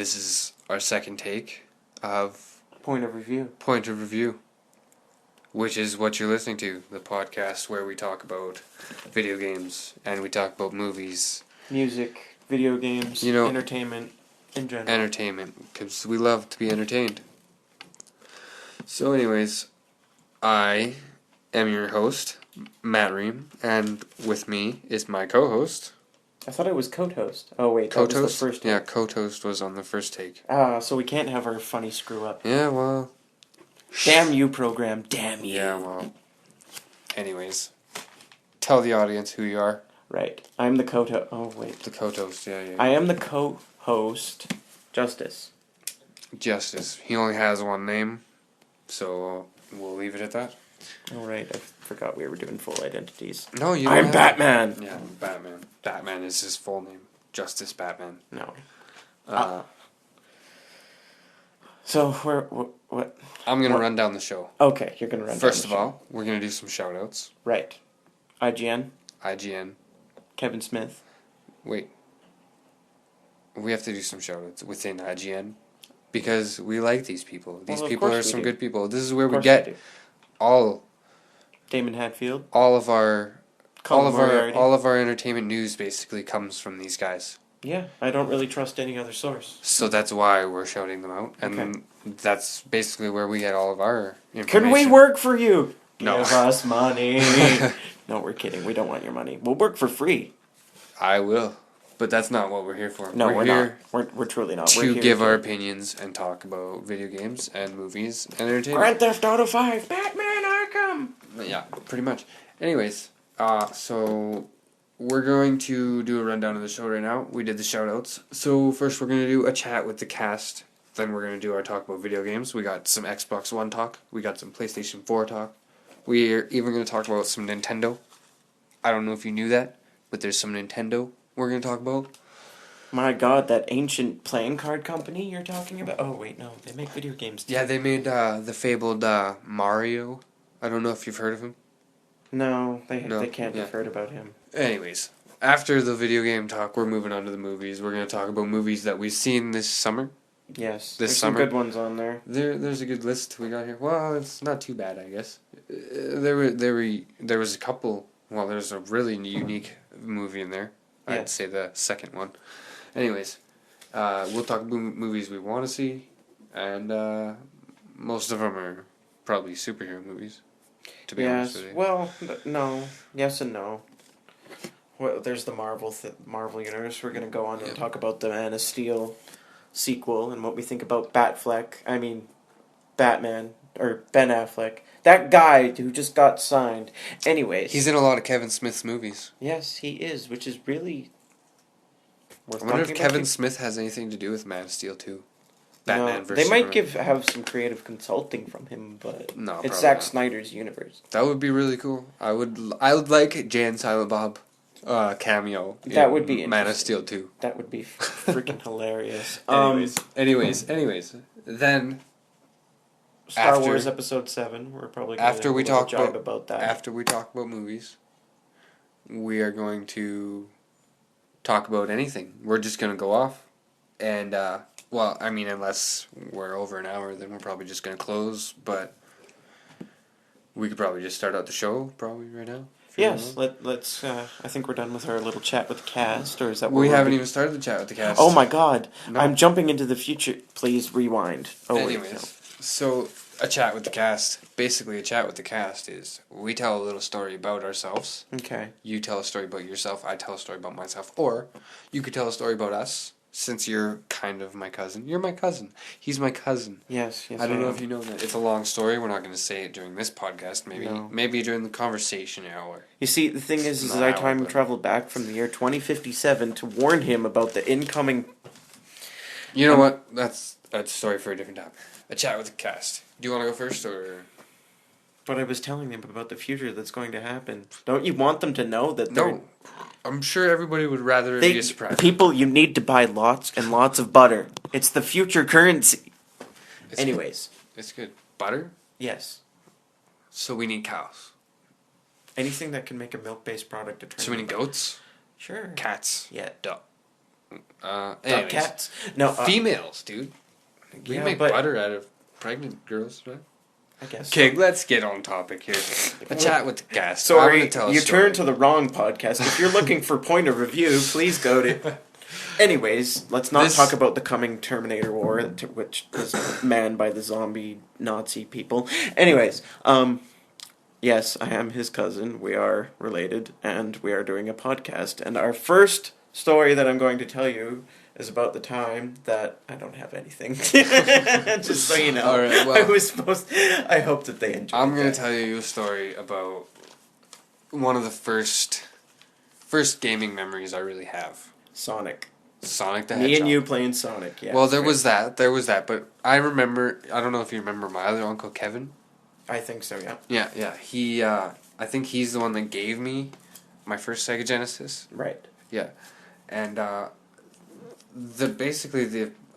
this is our second take of Point of Review. Which is what you're listening to, the podcast where we talk about video games and we talk about movies. Music, video games, entertainment in general. Entertainment, because we love to be entertained. So anyways, I am your host, Matt Ream, and with me is my co-host. I thought it was co-host. Oh wait, co-host? That was the first take. Yeah, co-host was on the first take. So we can't have our funny screw up. Yeah, well... Damn you, program. Damn you. Yeah, well... Anyways, tell the audience who you are. Right. I'm the co-host. Oh wait. The co-host, yeah. I am the co-host, Justice. Justice. He only has one name, so we'll leave it at that. Alright, I forgot we were doing full identities. No, you I'm Batman! Yeah, Batman. Batman is his full name. Justice Batman. No. So, what? I'm going to run down the show. Okay, you're going to run down the show. First of all, we're going to do some shout-outs. Right. IGN. Kevin Smith. Wait. We have to do some shout-outs within IGN. Because we like these people. These people are some good people. This is where we get all... Damon Hatfield. All of our entertainment news basically comes from these guys. Yeah, I don't really trust any other source. So that's why we're shouting them out, and that's basically where we get all of our information. Can we work for you? No. Give us money. No, we're kidding. We don't want your money. We'll work for free. I will, but that's not what we're here for. No, we're not. We're truly not. To give our opinions and talk about video games and movies and entertainment. Grand Theft Auto 5, Batman Arkham. Yeah, pretty much. Anyways, so we're going to do a rundown of the show right now. We did the shout-outs. So first we're going to do a chat with the cast. Then we're going to do our talk about video games. We got some Xbox One talk. We got some PlayStation 4 talk. We're even going to talk about some Nintendo. I don't know if you knew that, but there's some Nintendo we're going to talk about. My god, that ancient playing card company you're talking about? Oh, wait, no. They make video games too. Yeah, they made the fabled Mario. I don't know if you've heard of him. No, they can't have heard about him. Anyways, after the video game talk, we're moving on to the movies. We're going to talk about movies that we've seen this summer. Yes, there's some good ones on there. There's a good list we got here. Well, it's not too bad, I guess. There was a couple. Well, there's a really unique movie in there. Yeah. I'd say the second one. Anyways, we'll talk about movies we want to see, and most of them are probably superhero movies. To be honest with you. Well, no. Yes and no. Well, there's the Marvel universe. We're going to go on and talk about the Man of Steel sequel and what we think about Batman, or Ben Affleck. That guy who just got signed. Anyways. He's in a lot of Kevin Smith's movies. Yes, he is, which is really worth I wonder if Kevin Smith has anything to do with Man of Steel 2. Batman versus they might have some creative consulting from him, but it's Zack Snyder's universe. That would be really cool. I would like Jay and Silent Bob cameo. That would be Man of Steel 2. That would be freaking hilarious. Anyways, then Star Wars Episode 7. We're probably going to do a job about that. After we talk about movies, we are going to talk about anything. We're just going to go off and. Well, I mean, unless we're over an hour, then we're probably just going to close, but we could probably just start out the show probably right now. Yes, let's, I think we're done with our little chat with the cast, or is that what we haven't even started the chat with the cast. Oh my god, no. I'm jumping into the future. Please rewind. So a chat with the cast, basically a chat with the cast is, we tell a little story about ourselves. Okay. You tell a story about yourself, I tell a story about myself, or you could tell a story about us. Since you're kind of my cousin. You're my cousin. He's my cousin. Yes. I don't know if you know that. It's a long story. We're not going to say it during this podcast. Maybe during the conversation hour. You see, the thing is I time traveled back from the year 2057 to warn him about the incoming... You know what? That's a story for a different time. A chat with the cast. Do you want to go first, or... But I was telling them about the future that's going to happen. Don't you want them to know that they're... No. I'm sure everybody would rather it be a surprise. People, you need to buy lots and lots of butter. It's the future currency. Anyways. It's good. Butter? Yes. So we need cows. Anything that can make a milk-based product. So we need goats? Sure. Cats? Yeah. Duh. Anyways, cats. No, females, dude. We make butter out of pregnant girls, right? I guess. Okay, let's get on topic here. A chat with the guest. Sorry, you turned to the wrong podcast. If you're looking for point of review, please go to... Anyways, let's not talk about the coming Terminator War, which is manned by the zombie Nazi people. Anyways, yes, I am his cousin. We are related, and we are doing a podcast. And our first story that I'm going to tell you is about the time that I don't have anything. Just so you know. All right, well, I hope that they enjoy. I'm going to tell you a story about one of the first gaming memories I really have. Sonic the Hedgehog. Me and you playing Sonic, yeah. Well, there was that, but I remember, I don't know if you remember my other uncle, Kevin. I think so, yeah. Yeah, he, I think he's the one that gave me my first Sega Genesis. Right. Yeah, and, I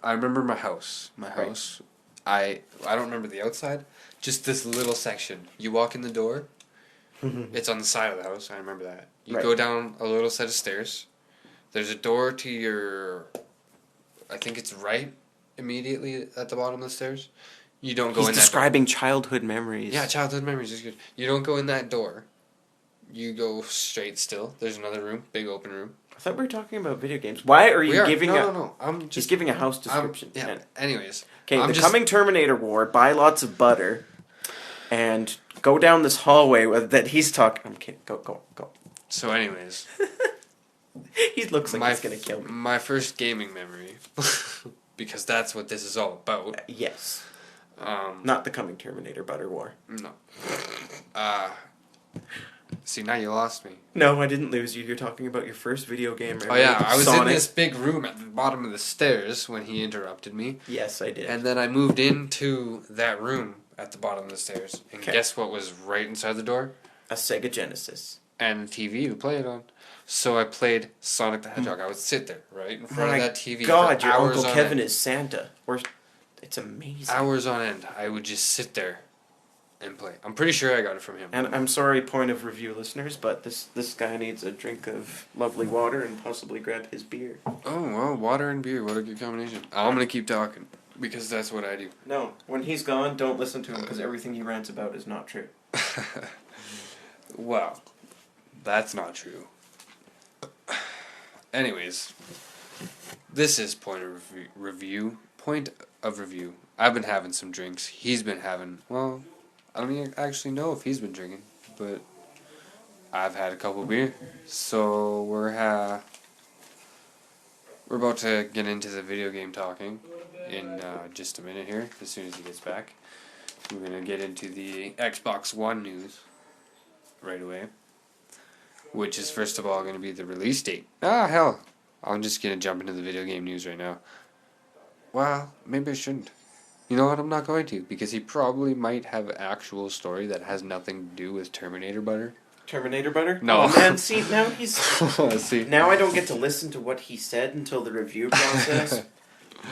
remember my house. Right. I don't remember the outside, just this little section. You walk in the door, it's on the side of the house, I remember that. You go down a little set of stairs. There's a door to your, I think it's right immediately at the bottom of the stairs. You don't go in that door. He's describing childhood memories. Yeah, childhood memories is good. You don't go in that door. You go straight still. There's another room, big open room. I thought we were talking about video games. Why are you giving No. I'm just... He's giving a house description. Anyways. Okay, coming Terminator War, buy lots of butter, and go down this hallway that he's talking... I'm kidding. Go. So anyways... He looks like he's going to kill me. My first gaming memory, because that's what this is all about. Yes. Not the coming Terminator Butter War. No. See, now you lost me. No, I didn't lose you. You're talking about your first video game. Oh yeah, I was in this big room at the bottom of the stairs when he interrupted me. Yes, I did. And then I moved into that room at the bottom of the stairs. And guess what was right inside the door? A Sega Genesis. And a TV to play it on. So I played Sonic the Hedgehog. I would sit there, right, in front of that TV God, for your hours Uncle on Kevin end. is Santa. It's amazing. Hours on end. I would just sit there and play. I'm pretty sure I got it from him. And I'm sorry, point of review listeners, but this guy needs a drink of lovely water and possibly grab his beer. Oh, well, water and beer. What a good combination. I'm going to keep talking because that's what I do. No, when he's gone, don't listen to him because everything he rants about is not true. Well, that's not true. Anyways, this is point of review. Point of review. I've been having some drinks. He's been having, well, I don't even actually know if he's been drinking, but I've had a couple beer. So we're about to get into the video game talking in just a minute here, as soon as he gets back. We're going to get into the Xbox One news right away, which is first of all going to be the release date. Ah, hell. I'm just going to jump into the video game news right now. Well, maybe I shouldn't. You know what? I'm not going to, because he probably might have an actual story that has nothing to do with Terminator Butter. Terminator Butter? No. Oh, man, see, now he's... See. Now I don't get to listen to what he said until the review process.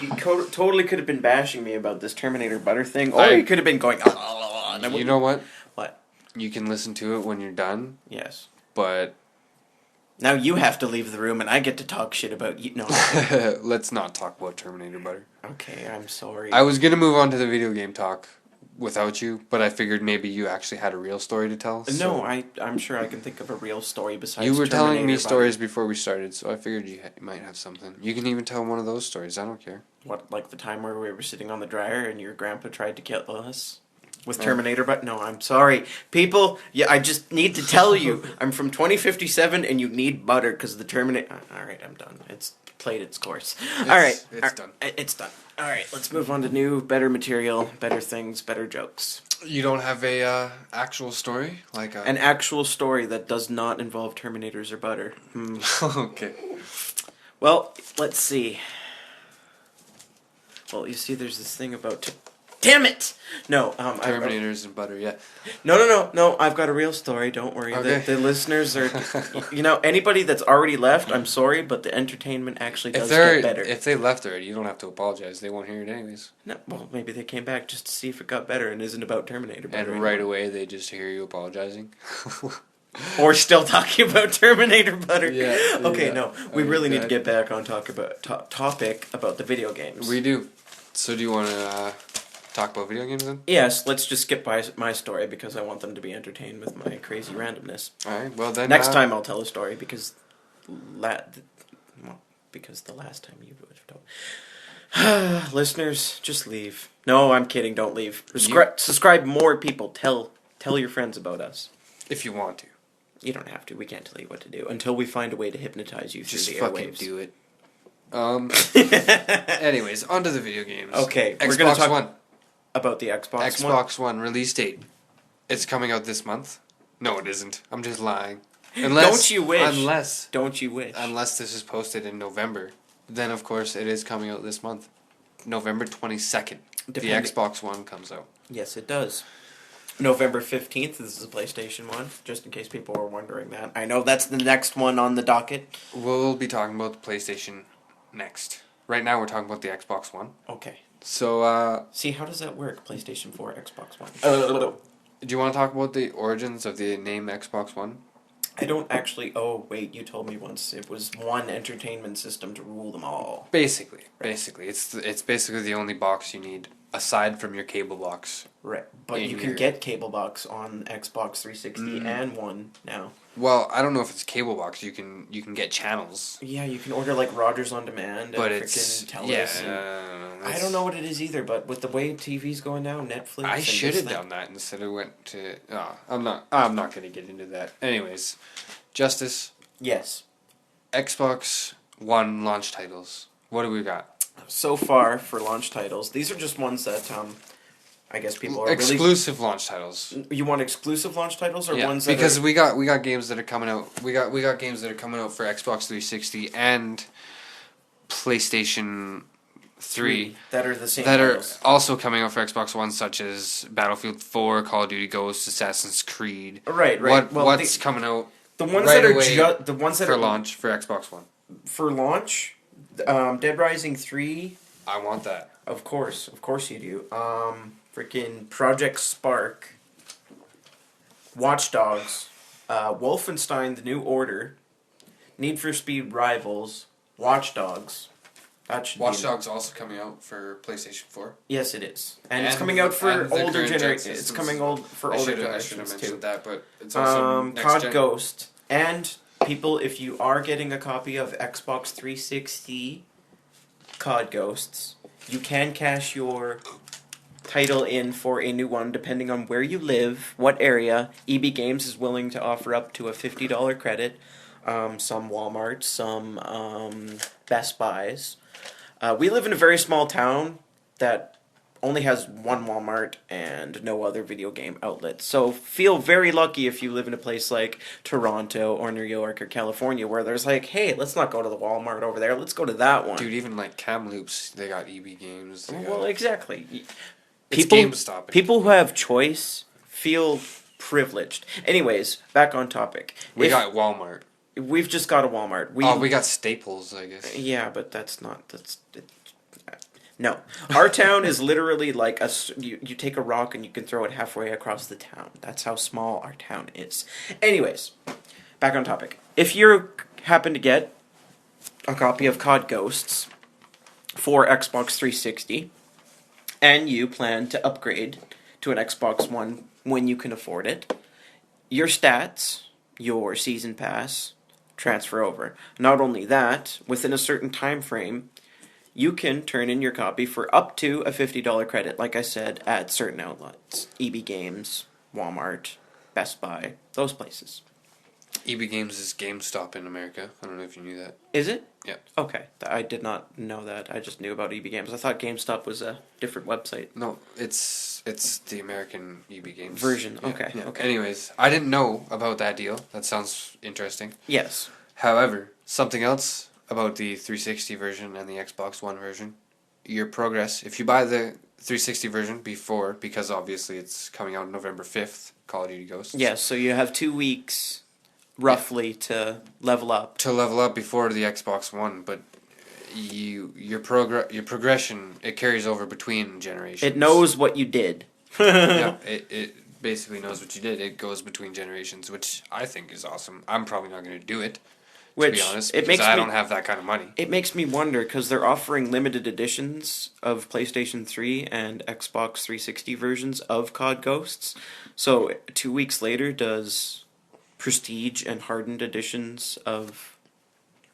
You totally could have been bashing me about this Terminator Butter thing, or you could have been going... You know what? What? You can listen to it when you're done. Yes. But... Now you have to leave the room and I get to talk shit about you. No. Let's not talk about Terminator Butter. Okay, I'm sorry. I was going to move on to the video game talk without you, but I figured maybe you actually had a real story to tell. So. No, I'm sure I can think of a real story besides You were Terminator telling me Butter. stories before we started, so I figured you might have something. You can even tell one of those stories. I don't care. What, like the time where we were sitting on the dryer and your grandpa tried to kill us? With Terminator, but no, I'm sorry. People, yeah, I just need to tell you, I'm from 2057 and you need butter because the Terminator... Alright, I'm done. It's played its course. Alright. It's done. It's done. Alright, let's move on to new, better material, better things, better jokes. You don't have a actual story? Like An actual story that does not involve Terminators or butter. Okay. Well, let's see. Well, you see there's this thing about... Damn it! No, Terminators and butter, yeah. No, I've got a real story, don't worry. Okay. The listeners are... anybody that's already left, I'm sorry, but the entertainment actually does get better. If they left already, you don't have to apologize. They won't hear it anyways. No, well, maybe they came back just to see if it got better and isn't about Terminator. And right away, they just hear you apologizing. Or still talking about Terminator butter. Yeah. Okay, yeah. no. We really need to God. get back on topic about the video games. We do. So do you want to talk about video games then? Yes, let's just skip by my story because I want them to be entertained with my crazy randomness. All right. Well then. Next time I'll tell a story because because the last time you would have told. Listeners, just leave. No, I'm kidding. Don't leave. Subscribe more people. Tell your friends about us. If you want to. You don't have to. We can't tell you what to do until we find a way to hypnotize you through Just the fucking airwaves. do it. Anyways, on to the video games. Okay, Xbox we're gonna talk One. about the Xbox One. Xbox One release date. It's coming out this month. No, it isn't. I'm just lying. Unless, Don't you wish? Don't you wish? Unless this is posted in November, then of course it is coming out this month, November 22nd. The Xbox One comes out. Yes, it does. November 15th. This is a PlayStation 1, just in case people were wondering that. I know that's the next one on the docket. We'll be talking about the PlayStation next. Right now we're talking about the Xbox One. Okay. So, see, how does that work? PlayStation 4, Xbox One. Do you want to talk about the origins of the name Xbox One? I don't actually... Oh, wait, you told me once it was one entertainment system to rule them all. Basically. It's basically the only box you need, aside from your cable box. Right, but you can get cable box on Xbox 360 and One now. Well, I don't know if it's cable box. You can get channels. Yeah, you can order like Rogers on Demand. But and it's I don't know what it is either. But with the way TV's going now, Netflix. I should have done that instead of went to. I'm not gonna get into that. Anyways, Justice. Yes. Xbox One launch titles. What do we got? So far for launch titles, these are just ones that I guess people are exclusive launch titles. You want exclusive launch titles or ones that because we got games that are coming out. We got games that are coming out for Xbox 360 and PlayStation 3 that are the same that titles. are also coming out for Xbox One, such as Battlefield 4, Call of Duty Ghosts, Assassin's Creed. Right. What's coming out? The ones right that are away the ones that for are launch for Xbox One. For launch, Dead Rising 3. I want that. Of course you do. Freaking Project Spark, Watch Dogs, Wolfenstein: The New Order, Need for Speed Rivals, Watch Dogs. Watch Dogs also coming out for PlayStation 4. Yes, it is, and it's coming out for older generations. It's coming for older generations I should have mentioned too. That, but it's also COD Ghost, and people, if you are getting a copy of Xbox 360 COD Ghosts, you can cash your title in for a new one depending on where you live, what area. EB Games is willing to offer up to a $50 credit. Some Walmart, some Best Buys. We live in a very small town that only has one Walmart and no other video game outlets. So feel very lucky if you live in a place like Toronto or New York or California where there's like, hey, let's not go to the Walmart over there. Let's go to that one. Dude, even like Kamloops, they got EB Games. Well, exactly. It's GameStop. People who have choice feel privileged. Anyways, back on topic. We got Walmart. We've just got a Walmart. We got Staples, I guess. Yeah, but no. Our town is literally like you take a rock and you can throw it halfway across the town. That's how small our town is. Anyways, back on topic. If you happen to get a copy of COD Ghosts for Xbox 360 and you plan to upgrade to an Xbox One when you can afford it, your stats, your season pass, transfer over. Not only that, within a certain time frame, you can turn in your copy for up to a $50 credit, like I said, at certain outlets. EB Games, Walmart, Best Buy, those places. EB Games is GameStop in America. I don't know if you knew that. Is it? Yeah. Okay. I did not know that. I just knew about EB Games. I thought GameStop was a different website. No, it's the American EB Games version. Yeah, okay. Yeah. Okay. Anyways, I didn't know about that deal. That sounds interesting. Yes. However, something else about the 360 version and the Xbox One version, your progress, if you buy the 360 version before, because obviously it's coming out November 5th, Call of Duty Ghosts. Yes, so you have 2 weeks roughly to level up. To level up before the Xbox One, but your progression, it carries over between generations. It knows what you did. Yeah, basically knows what you did. It goes between generations, which I think is awesome. I'm probably not going to do it, to be honest, because I don't have that kind of money. It makes me wonder, because they're offering limited editions of PlayStation 3 and Xbox 360 versions of COD Ghosts. So 2 weeks later, does Prestige and Hardened editions of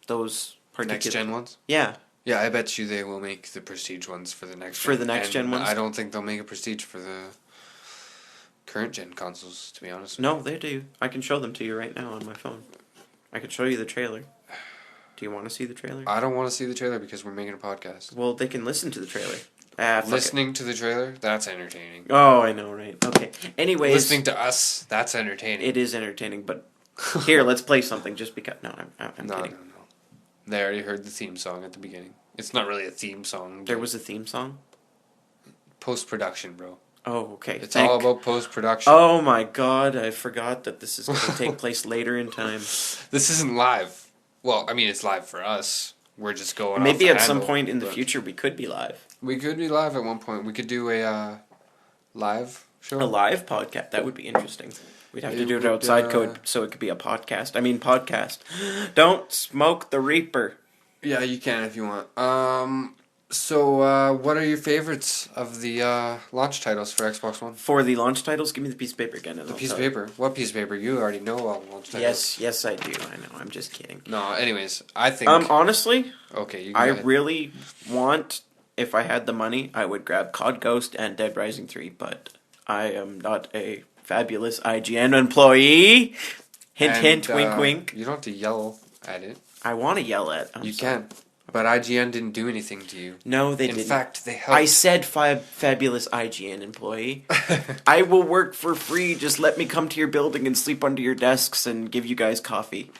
those Next gen ones? Yeah. Yeah, I bet you they will make the Prestige ones for the next For gen. the next gen ones? I don't think they'll make a Prestige for the current gen consoles, to be honest. No, they do. I can show them to you right now on my phone. I could show you the trailer. Do you want to see the trailer? I don't want to see the trailer because we're making a podcast. Well, they can listen to the trailer. Listening to the trailer, that's entertaining. Oh, I know, right? Okay. Anyways, listening to us, that's entertaining. It is entertaining, but here, let's play something just because. No, I'm kidding. No. They already heard the theme song at the beginning. It's not really a theme song. There was a theme song? Post-production, bro. Oh, okay. It's all about post-production. Oh my god, I forgot that this is going to take place later in time. This isn't live. Well, I mean, it's live for us. We're just going Maybe off at the some handle, point in the future we could be live. We could be live at one point. We could do a live show. A live podcast. That would be interesting. We'd have to do it outside code so it could be a podcast. I mean, podcast. Don't smoke the Reaper. Yeah, you can if you want. So, what are your favorites of the launch titles for Xbox One? For the launch titles, give me the piece of paper again. The piece of paper? What piece of paper? You already know all the launch titles. Yes, I do. I know. I'm just kidding. No, anyways, I think... honestly... Okay, you go ahead. Really want... If I had the money, I would grab COD Ghost and Dead Rising 3, but I am not a fabulous IGN employee. Hint, hint, wink, wink. You don't have to yell at it. I want to yell at. You can. But IGN didn't do anything to you. No, they didn't. In fact, they helped. I said fabulous IGN employee. I will work for free. Just let me come to your building and sleep under your desks and give you guys coffee.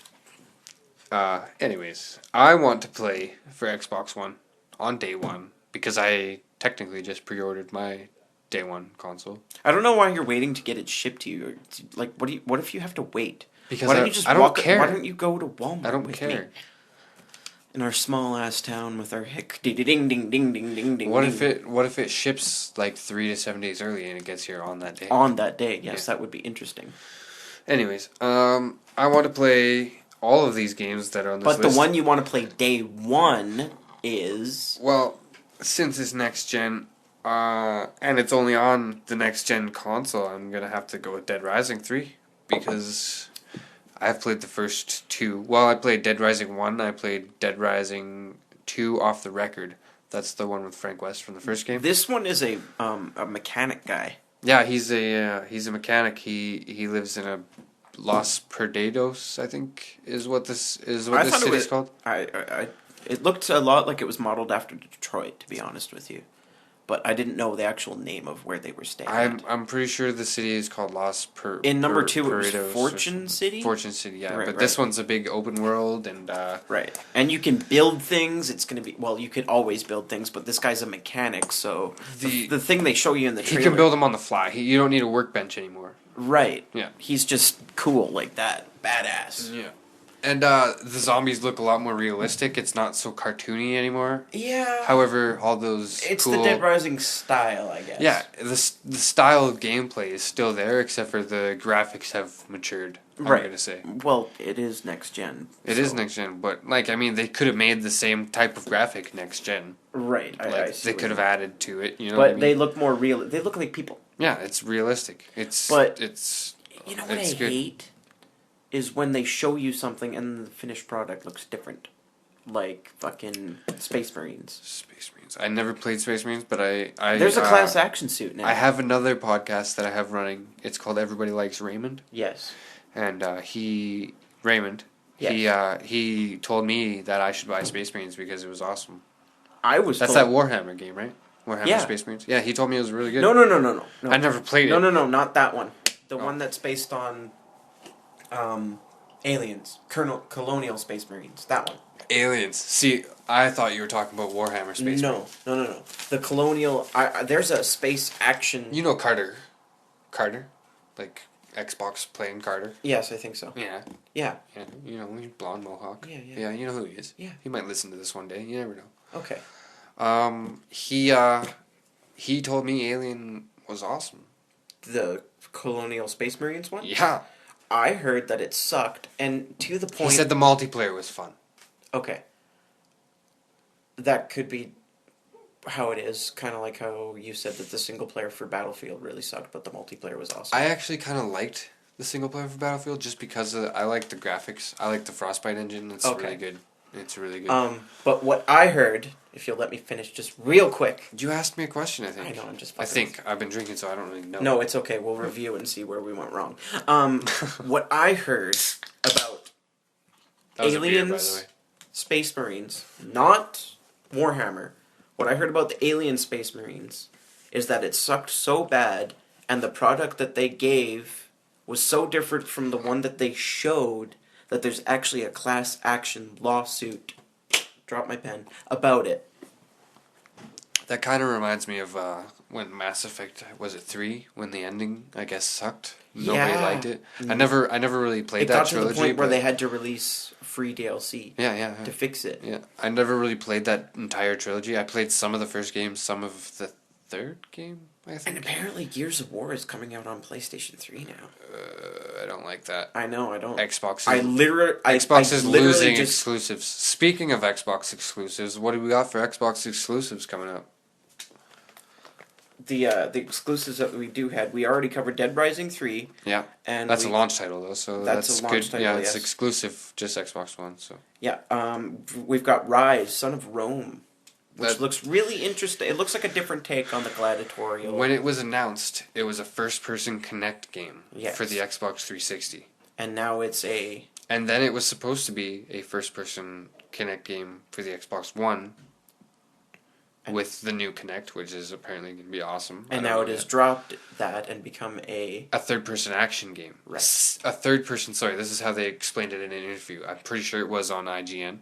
Anyways, I want to play for Xbox One on day one because I technically just pre-ordered my day one console. I don't know why you're waiting to get it shipped to you. Like, what if you have to wait? Because why don't you just I don't care. Why don't you go to Walmart? I don't care. Me? In our small ass town with our hick ding ding ding ding ding ding. What if it ships like 3 to 7 days early and it gets here on that day? On that day, yes, that would be interesting. Anyways, I want to play all of these games that are on this list. But the one you want to play day one is... Well, since it's next gen, and it's only on the next gen console, I'm gonna have to go with Dead Rising 3 because I've played the first two. Well, I played Dead Rising 1. I played Dead Rising 2 off the record. That's the one with Frank West from the first game. This one is a mechanic guy. Yeah, he's a mechanic. He lives in a Los Perdidos, I think, is what this city's called. It looked a lot like it was modeled after Detroit, to be honest with you. But I didn't know the actual name of where they were staying. I'm pretty sure the city is called In number 2, it was Fortune City? Fortune City, yeah. Right, but this one's a big open world and... Right. And you can build things. It's going to be... Well, you could always build things, but this guy's a mechanic, so... The thing they show you in the trailer... He can build them on the fly. You don't need a workbench anymore. Right. Yeah. He's just cool like that. Badass. Yeah. And the zombies look a lot more realistic. It's not so cartoony anymore. Yeah. However, all those It's the Dead Rising style, I guess. Yeah, the style of gameplay is still there, except for the graphics have matured, I'm going to say. Well, it is next gen. It is next gen, but, like, I mean, they could have made the same type of graphic next gen. Right, I see. They could have added to it, you know but what I mean? they look more real. They look like people. Yeah, it's realistic. It's you know what I hate? Is when they show you something and the finished product looks different. Like fucking Space Marines. Space Marines. I never played Space Marines, but I There's a class action suit now. I have another podcast that I have running. It's called Everybody Likes Raymond. Yes. And Raymond, yes. He told me that I should buy Space Marines because it was awesome. That's that Warhammer game, right? Warhammer Space Marines. Yeah, he told me it was really good. No. I never played it. No, not that one. The one that's based on aliens, colonial Space Marines. That one. Aliens. See, I thought you were talking about Warhammer Space Marines. No. The colonial. There's a space action. You know Carter, like Xbox playing Carter. Yes, I think so. Yeah. Yeah. Yeah. You know, he's blonde mohawk. Yeah. Yeah, you know who he is. Yeah. He might listen to this one day. You never know. Okay. He told me Alien was awesome. The Colonial Space Marines one? Yeah. I heard that it sucked, and to the point... He said the multiplayer was fun. Okay. That could be how it is, kind of like how you said that the single player for Battlefield really sucked, but the multiplayer was awesome. I actually kind of liked the single player for Battlefield just because I like the graphics. I like the Frostbite engine. It's really good. It's really good. But what I heard, if you'll let me finish just real quick. You asked me a question, I think. I know, I'm just I think. I've been drinking, so I don't really know. No, it's okay. We'll review it and see where we went wrong. What I heard about Aliens, Space Marines, not Warhammer. What I heard about the Alien Space Marines is that it sucked so bad, and the product that they gave was so different from the one that they showed that there's actually a class action lawsuit, drop my pen, about it. That kind of reminds me of when Mass Effect, was it 3? When the ending, I guess, sucked. Nobody liked it. I never really played that trilogy. It got to the point where they had to release free DLC to fix it. Yeah, I never really played that entire trilogy. I played some of the first game, some of the third game, I think. And apparently Gears of War is coming out on PlayStation 3 now. I don't like that. I know, I don't. Xbox is losing exclusives. Speaking of Xbox exclusives, what do we got for Xbox exclusives coming up? The exclusives that we do had, we already covered Dead Rising 3. Yeah, and that's a launch title though, so that's good. Title, yeah, it's exclusive, just Xbox One. So yeah, we've got Rise, Son of Rome, which looks really interesting. It looks like a different take on the gladiatorial. When it was announced, it was a first-person Kinect game for the Xbox 360, and now it's And then it was supposed to be a first-person Kinect game for the Xbox One. With the new Kinect, which is apparently going to be awesome. And now it has dropped that and become a third-person action game. Right. A third-person, sorry, this is how they explained it in an interview. I'm pretty sure it was on IGN.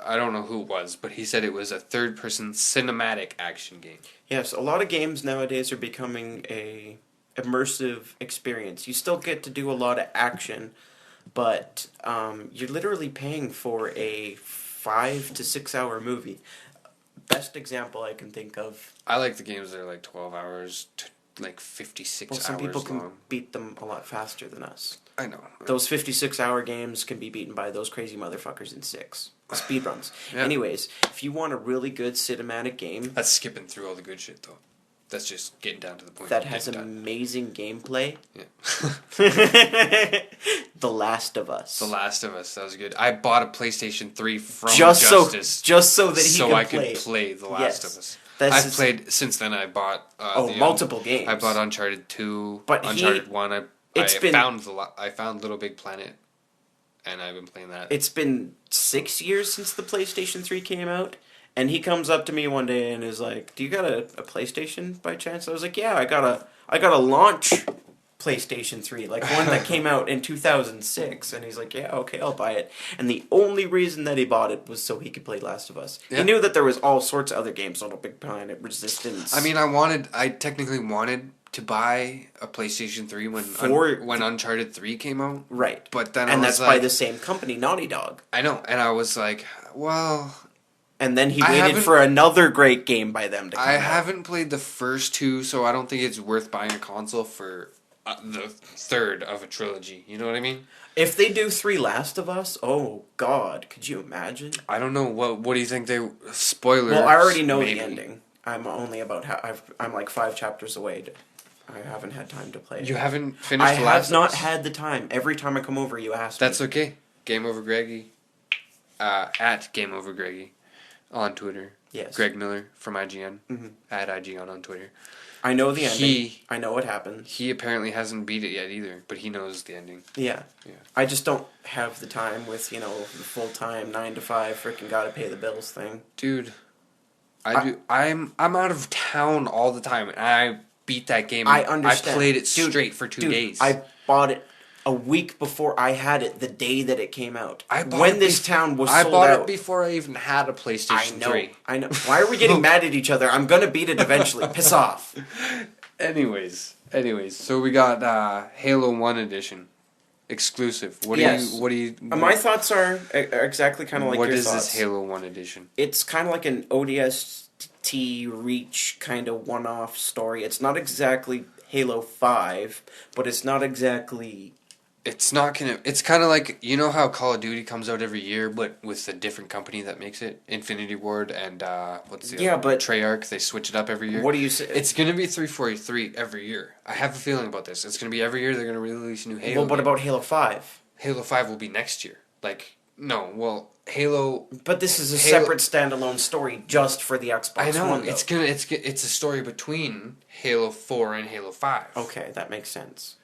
I don't know who it was, but he said it was a third-person cinematic action game. Yes, a lot of games nowadays are becoming a immersive experience. You still get to do a lot of action, but you're literally paying for a 5 to 6 hour movie. Best example I can think of. I like the games that are like 12 hours to like 56 hours long. Some people can beat them a lot faster than us. I know. Those 56-hour games can be beaten by those crazy motherfuckers in 6. Speedruns. Yeah. Anyways, if you want a really good cinematic game... That's skipping through all the good shit, though. That's just getting down to the point. That has amazing gameplay. Yeah. The Last of Us. The Last of Us. That was good. I bought a PlayStation 3 from Justice. Just so that I could play The Last of Us. I've played... Since then, I bought... multiple games. I bought Uncharted 2, Uncharted 1. I found Little Big Planet, and I've been playing that. It's been 6 years since the PlayStation 3 came out. And he comes up to me one day and is like, "Do you got a PlayStation by chance?" I was like, "Yeah, I got a launch PlayStation 3, like one that came out in 2006." And he's like, "Yeah, okay, I'll buy it." And the only reason that he bought it was so he could play Last of Us. Yeah. He knew that there was all sorts of other games, Little Big Planet, Resistance. I mean, I technically wanted to buy a PlayStation 3 when Uncharted 3 came out. Right. But then that's by the same company, Naughty Dog. I know, and I was like, well... And then he waited for another great game by them to come out. I haven't played the first two, so I don't think it's worth buying a console for the third of a trilogy. You know what I mean? If they do 3 Last of Us, oh God, could you imagine? I don't know. What do you think they... Spoilers, well, I already know the ending. I'm only about... I'm like 5 chapters away. I haven't had time to play it. You haven't finished The Last of Us? I have not had the time. Every time I come over, you ask me. That's okay. Game Over Greggy. At Game Over Greggy. On Twitter. Yes. Greg Miller from IGN. Mm-hmm. At IGN on Twitter. I know the ending. I know what happened. He apparently hasn't beat it yet either, but he knows the ending. Yeah. I just don't have the time with, the full-time 9 to 5 freaking gotta pay the bills thing. Dude, I'm out of town all the time, and I beat that game. I understand. I played it straight for 2 days. I bought it a week before I had it, the day that it came out. When this town was sold out. I bought it before I even had a PlayStation 3. I know. Why are we getting mad at each other? I'm gonna beat it eventually. Piss off. Anyways, so we got Halo 1 edition. Exclusive. What do you my thoughts are exactly kind of like your thoughts. What is this Halo 1 edition? It's kind of like an ODS Reach kind of one-off story. It's not exactly Halo 5, but it's not exactly... It's not gonna. It's kind of like, you know how Call of Duty comes out every year, but with a different company that makes it, Infinity Ward and what's the other? But Treyarch. They switch it up every year. What do you say? It's gonna be 343 every year. I have a feeling about this. It's gonna be every year they're gonna release a new Halo. Well, what about Halo 5? Halo 5 will be next year. Halo. But this is a separate standalone story just for the Xbox I know. One, though. It's a story between Halo 4 and Halo 5. Okay, that makes sense.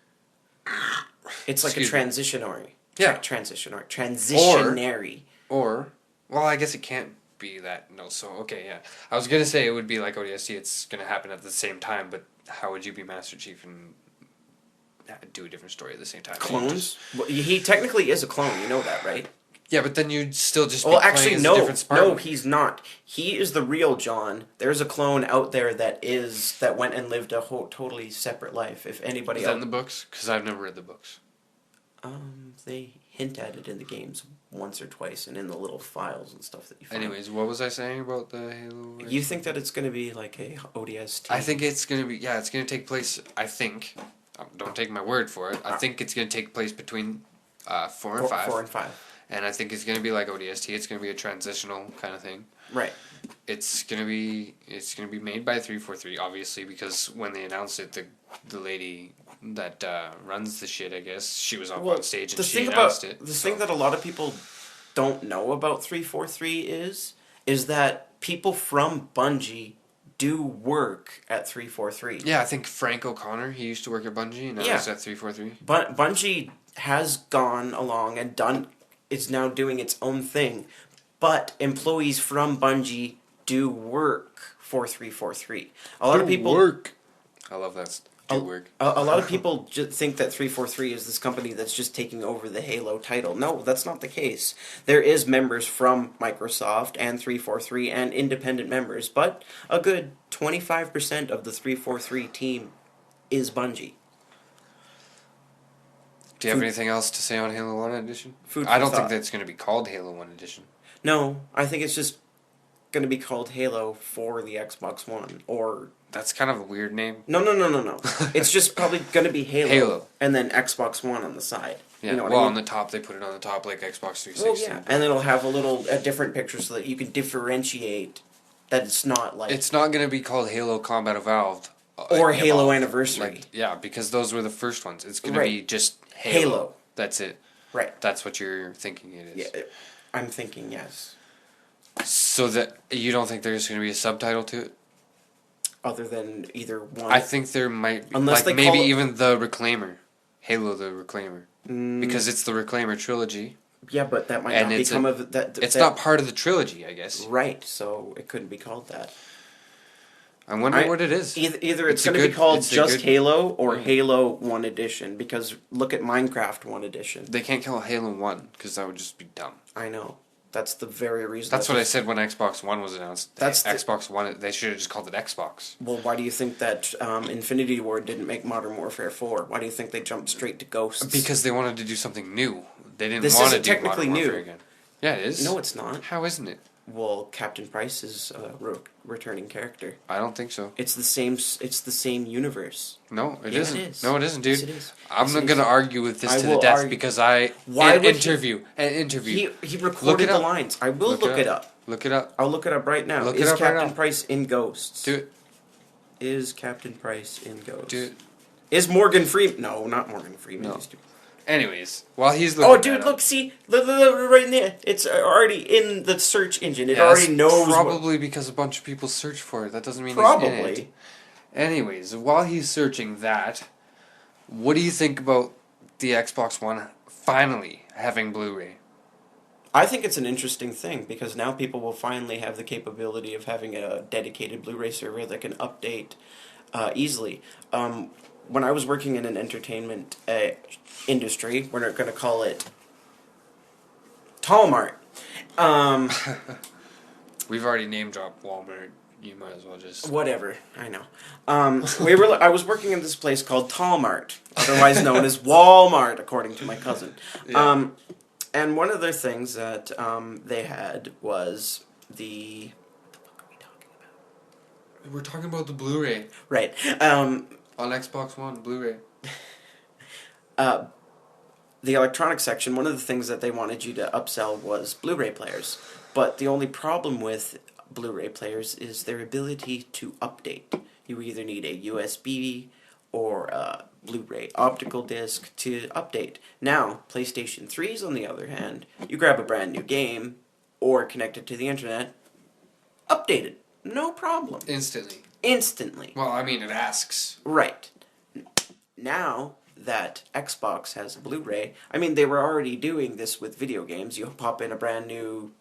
It's like a transitionary. Yeah. Transitionary. Or, well, I guess it can't be that. No, so, okay, yeah. I was going to say it would be like ODST. It's going to happen at the same time, but how would you be Master Chief and do a different story at the same time? Clones? Well, he technically is a clone. You know that, right? Yeah, but then you'd still just be Well, playing actually, as a different Spartan. no, he's not. He is the real John. There's a clone out there that went and lived a whole totally separate life. If anybody Is that else, in the books? Because I've never read the books. they hint at it in the games once or twice, and in the little files and stuff that you find. Anyways, what was I saying about the Halo? You think that it's going to be like a ODST? I think it's going to be, it's going to take place, I think, don't take my word for it, I think it's going to take place between 4 and 5. 4 and 5. And I think it's going to be like ODST. It's going to be a transitional kind of thing. Right. It's going to be made by 343, obviously, because when they announced it, the lady that runs the shit, I guess, she was up on stage and she announced it. The thing that a lot of people don't know about 343 is that people from Bungie do work at 343. Yeah, I think Frank O'Connor, he used to work at Bungie, and now he's at 343. But Bungie has gone along and is now doing its own thing, but employees from Bungie do work for 343. A lot of people work. I love that. Do work. A lot of people just think that 343 is this company that's just taking over the Halo title. No, that's not the case. There is members from Microsoft and 343 and independent members, but a good 25% of the 343 team is Bungie. Do you have anything else to say on Halo 1 Edition? Food I don't for think thought. that's going to be called Halo 1 Edition. No, I think it's just going to be called Halo for the Xbox One, or... That's kind of a weird name. No. It's just probably going to be Halo. And then Xbox One on the side. Yeah, you know what I mean? on the top, they put it on the top like Xbox 360. Well, yeah, and it'll have a different picture so that you can differentiate that it's not like... It's not going to be called Halo Combat Evolved. Or Halo Anniversary. Because those were the first ones. It's going to be just Halo. That's it. Right. That's what you're thinking it is. Yeah, I'm thinking yes. So that you don't think there's going to be a subtitle to it? Other than either one. I think there might be. Unless they maybe call it... even the Reclaimer. Halo the Reclaimer. Because it's the Reclaimer trilogy. Yeah, but that might not become of that. It's not part of the trilogy, I guess. Right, so it couldn't be called that. I wonder what it is. Either it's going to be called just Halo or Halo 1 Edition, because look at Minecraft 1 Edition. They can't call it Halo 1, because that would just be dumb. I know. That's the very reason. That's what I said when Xbox One was announced. Xbox One, they should have just called it Xbox. Well, why do you think that Infinity Ward didn't make Modern Warfare 4? Why do you think they jumped straight to Ghosts? Because they wanted to do something new. They didn't This want to isn't do technically Modern new. Warfare again. Yeah, it is. No, it's not. How isn't it? Well, Captain Price is a returning character. I don't think so. It's the same universe. No, it Yeah, isn't. it is. No, it isn't, dude. Yes, it is. I'm not going to argue with this I to the will death argue. because an interview. He recorded the lines. I will look it up. Look it up. I'll look it up right now. Look Is it up Captain right now. Price in Ghosts? Do it. Is Captain Price in Ghosts? Do it. Is Morgan Freeman? No, not Morgan Freeman. No. He's too... Anyways, while he's looking Oh, dude, look, see? Look, right in there. It's already in the search engine. It that's already knows probably because a bunch of people search for it. That doesn't mean Probably. he's in it. Anyways, while he's searching that, what do you think about the Xbox One finally having Blu-ray? I think it's an interesting thing because now people will finally have the capability of having a dedicated Blu-ray server that can update easily. When I was working in an entertainment industry, we're not going to call it Talmart. We've already name dropped Walmart. You might as well just... Whatever, I know. I was working in this place called Talmart, otherwise known as Walmart, according to my cousin. Yeah. And one of the things that they had was the... What the fuck are we talking about? we're talking about the Blu-ray. Right. On Xbox One, Blu-ray. The electronics section, one of the things that they wanted you to upsell was Blu-ray players. But the only problem with Blu-ray players is their ability to update. You either need a USB or a Blu-ray optical disc to update. Now, PlayStation 3s, on the other hand, you grab a brand new game or connect it to the internet, update it. No problem. Instantly. Instantly. Well, I mean, it asks. Right. Now that Xbox has Blu-ray, I mean, they were already doing this with video games. You pop in a brand new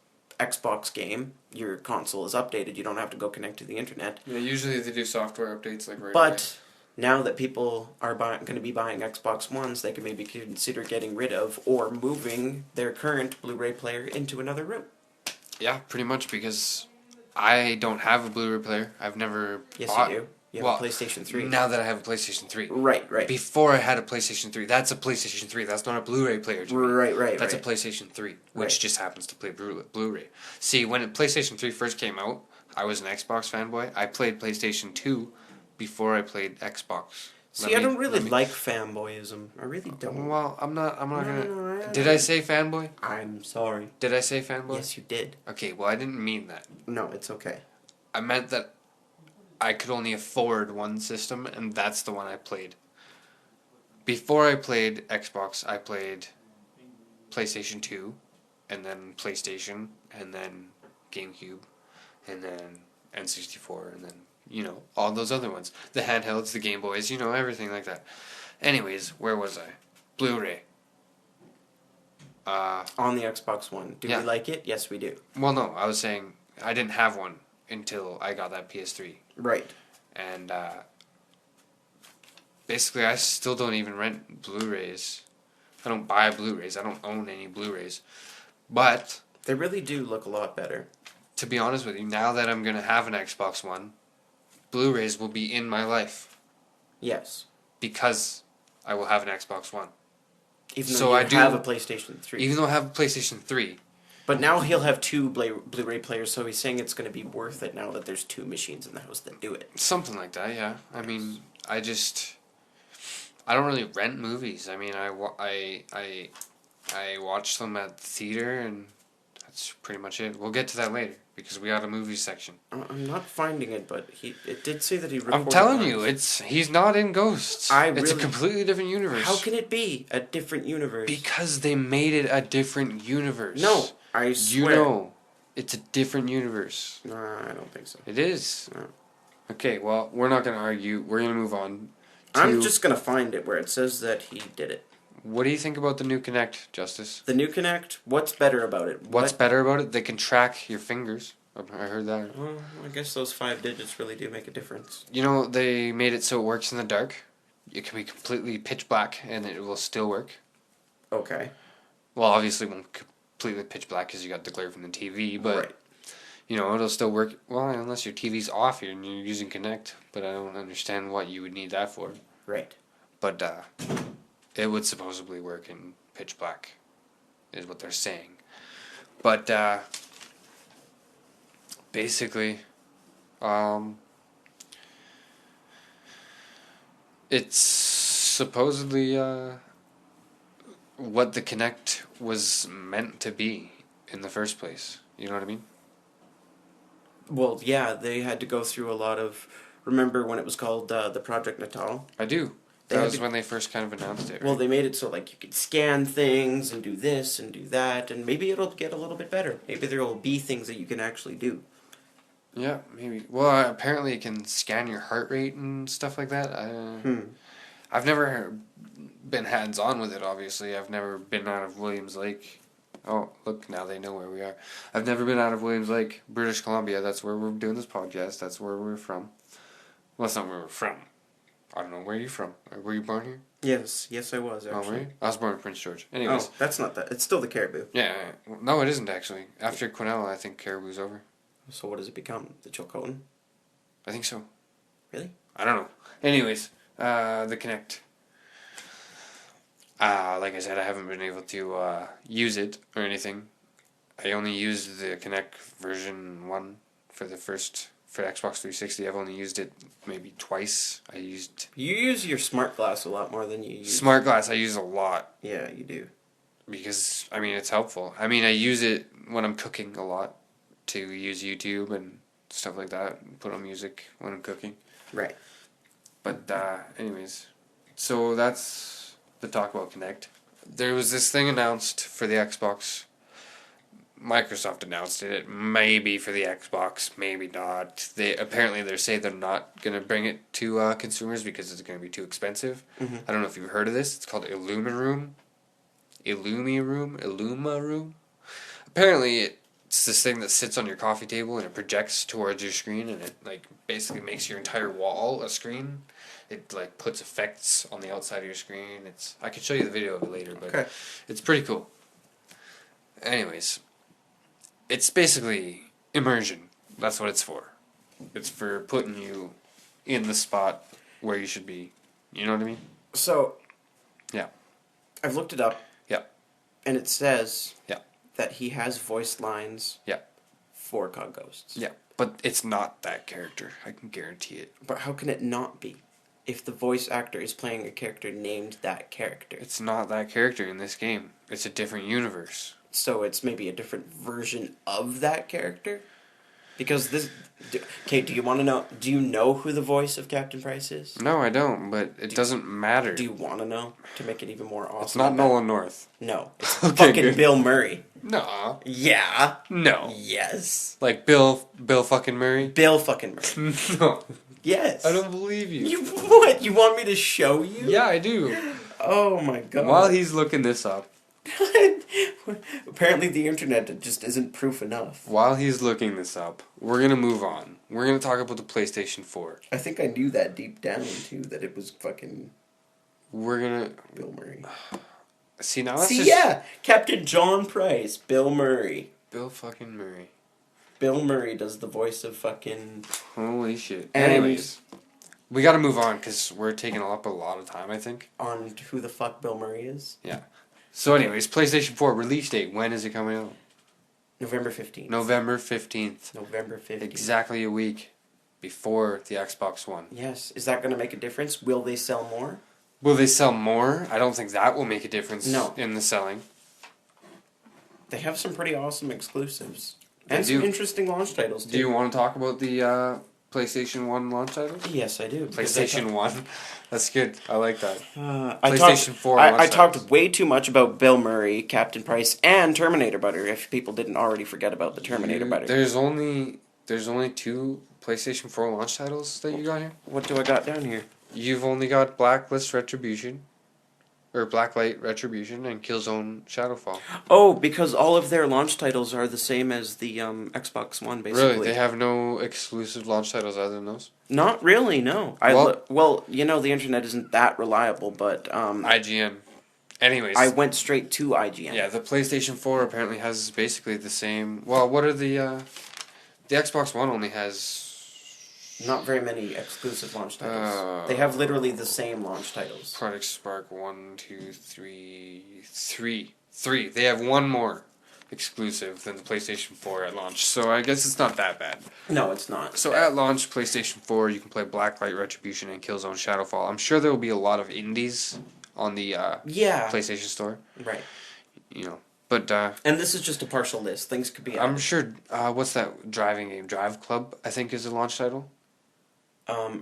Xbox game, your console is updated, you don't have to go connect to the internet. Yeah, usually they do software updates like right But now that people are going to be buying Xbox Ones, they can maybe consider getting rid of or moving their current Blu-ray player into another room. Yeah, pretty much, because I don't have a Blu-ray player. I've never bought... You do. You have a PlayStation 3. Now that I have a PlayStation 3. Right. Before I had a PlayStation 3. That's a PlayStation 3. That's not a Blu-ray player to me. Right. That's a PlayStation 3, which just happens to play Blu-ray. See, when PlayStation 3 first came out, I was an Xbox fanboy. I played PlayStation 2 before I played Xbox. See, I don't really like fanboyism. I really don't. Well, I'm not gonna... No, Did I say fanboy? I'm sorry. Did I say fanboy? Yes, you did. Okay, well, I didn't mean that. No, it's okay. I meant that I could only afford one system, and that's the one I played. Before I played Xbox, I played PlayStation 2, and then PlayStation, and then GameCube, and then N64, and then, all those other ones. The handhelds, the Game Boys, everything like that. Anyways, where was I? Blu-ray. On the Xbox One. Do we like it? Yes, we do. Well, no, I was saying I didn't have one until I got that PS3. Right. And basically, I still don't even rent Blu-rays. I don't buy Blu-rays. I don't own any Blu-rays. But they really do look a lot better. To be honest with you, now that I'm going to have an Xbox One, Blu-rays will be in my life. Yes. Because I will have an Xbox One. Even though you have a PlayStation 3. Even though I have a PlayStation 3. But now he'll have two Blu-ray players, so he's saying it's going to be worth it now that there's two machines in the house that do it. Something like that, yeah. I mean, I don't really rent movies. I mean, I watch them at the theater, and that's pretty much it. We'll get to that later, because we got a movie section. I'm not finding it, but it did say that he recorded. I'm telling you, he's not in Ghosts. It's a completely different universe. How can it be a different universe? Because they made it a different universe. No, I swear. It's a different universe. No, I don't think so. It is. No. Okay, well, we're not going to argue. We're going to move on. I'm just going to find it where it says that he did it. What do you think about the new Kinect, Justice? The new Kinect? What's better about it? What's better about it? They can track your fingers. I heard that. Well, I guess those 5 digits really do make a difference. They made it so it works in the dark. It can be completely pitch black, and it will still work. Okay. Well, obviously it won't completely pitch black because you got the glare from the TV, but... Right. It'll still work, well, unless your TV's off here and you're using Kinect, but I don't understand what you would need that for. Right. But, it would supposedly work in pitch black, is what they're saying. But, basically, it's supposedly, what the Kinect was meant to be in the first place. You know what I mean? Well, yeah, they had to go through a lot of... Remember when it was called the Project Natal? I do. That was when they first kind of announced it, right? Well, they made it so you could scan things and do this and do that, and maybe it'll get a little bit better. Maybe there will be things that you can actually do. Yeah, maybe. Well, apparently it can scan your heart rate and stuff like that. I've never been hands-on with it, obviously. I've never been out of Williams Lake. Oh, look, now they know where we are. I've never been out of Williams Lake, British Columbia. That's where we're doing this podcast. That's where we're from. Well, that's not where we're from. I don't know. Where are you from? Were you born here? Yes, I was, actually. Oh, were you? I was born in Prince George. Anyways. Oh, that's not that. It's still the Caribou. Yeah. No, it isn't, actually. After Quesnel, I think Caribou's over. So what does it become? The Chilcotin? I think so. Really? I don't know. Anyways, the Kinect. Like I said, I haven't been able to use it or anything. I only used the Kinect version 1 for the first for the Xbox 360. I've only used it maybe twice. You use your smart glass a lot more than you use... Smart glass I use a lot. Yeah, you do. Because, I mean, it's helpful. I mean, I use it when I'm cooking a lot to use YouTube and stuff like that. And put on music when I'm cooking. Right. But, anyways. So that's the talk about Kinect. There was this thing announced for the Xbox. Microsoft announced it. It may be for the Xbox, maybe not. They say they're not going to bring it to consumers because it's going to be too expensive. Mm-hmm. I don't know if you've heard of this. It's called Illumiroom. Apparently, it's this thing that sits on your coffee table and it projects towards your screen and it like basically makes your entire wall a screen. It like puts effects on the outside of your screen. I could show you the video of it later, but It's pretty cool. Anyways, it's basically immersion. That's what it's for. It's for putting you in the spot where you should be. You know what I mean? So, yeah, I've looked it up. Yeah. And it says Yeah. that he has voice lines Yeah. for COD Ghosts. Yeah, but it's not that character. I can guarantee it. But how can it not be? If the voice actor is playing a character named that character. It's not that character in this game. It's a different universe. So it's maybe a different version of that character? Because this... Okay, do you want to know... Do you know who the voice of Captain Price is? No, I don't, but it doesn't matter. Do you want to know? To make it even more awesome? It's not Nolan North. No. It's Okay, fucking good. Bill Murray. No. Yeah. No. Yes. Like Bill fucking Murray? Bill fucking Murray. No. Yes. I don't believe you. You what? You want me to show you? Yeah, I do. Oh my god. While he's looking this up. Apparently the internet just isn't proof enough. While he's looking this up, we're going to move on. We're going to talk about the PlayStation 4. I think I knew that deep down too, that it was fucking We're going to... Bill Murray. See, now that's See, just... yeah! Captain John Price, Bill Murray. Bill fucking Murray. Bill Murray does the voice of fucking... Holy shit. And Anyways, we got to move on because we're taking up a lot of time, I think. on who the fuck Bill Murray is? Yeah. So anyways, PlayStation 4 release date. When is it coming out? November 15th. November 15th. November 15th. Exactly a week before the Xbox One. Yes. Is that going to make a difference? Will they sell more? Will they sell more? I don't think that will make a difference No. in the selling. They have some pretty awesome exclusives. They And do. some interesting launch titles, too. Do you want to talk about the PlayStation 1 launch titles? Yes, I do. PlayStation 1. That's good. I like that. I PlayStation talked, 4 I launch talked titles. way too much about Bill Murray, Captain Price, and Terminator Butter, if people didn't already forget about the Terminator Butter. There's only 2 PlayStation 4 launch titles that you got here? What do I got down here? You've only got Blacklist Retribution. Or Blacklight Retribution and Killzone Shadowfall. Oh, because all of their launch titles are the same as the Xbox One, basically. Really? They have no exclusive launch titles other than those? Not really, no. Well, you know, the internet isn't that reliable, but... IGN. Anyways. I went straight to IGN. Yeah, the PlayStation 4 apparently has basically the same... Well, what are the... The Xbox One only has... Not very many exclusive launch titles. They have literally the same launch titles. Project Spark 1, 2, 3... 3. They have one more exclusive than the PlayStation 4 at launch, so I guess it's not that bad. No, it's not. So at launch, PlayStation 4, you can play Blacklight Retribution and Killzone Shadowfall. I'm sure there will be a lot of indies on the PlayStation Store. Right. You know, but... and this is just a partial list. Things could be... I'm sure... what's that driving game? Drive Club, I think, is the launch title.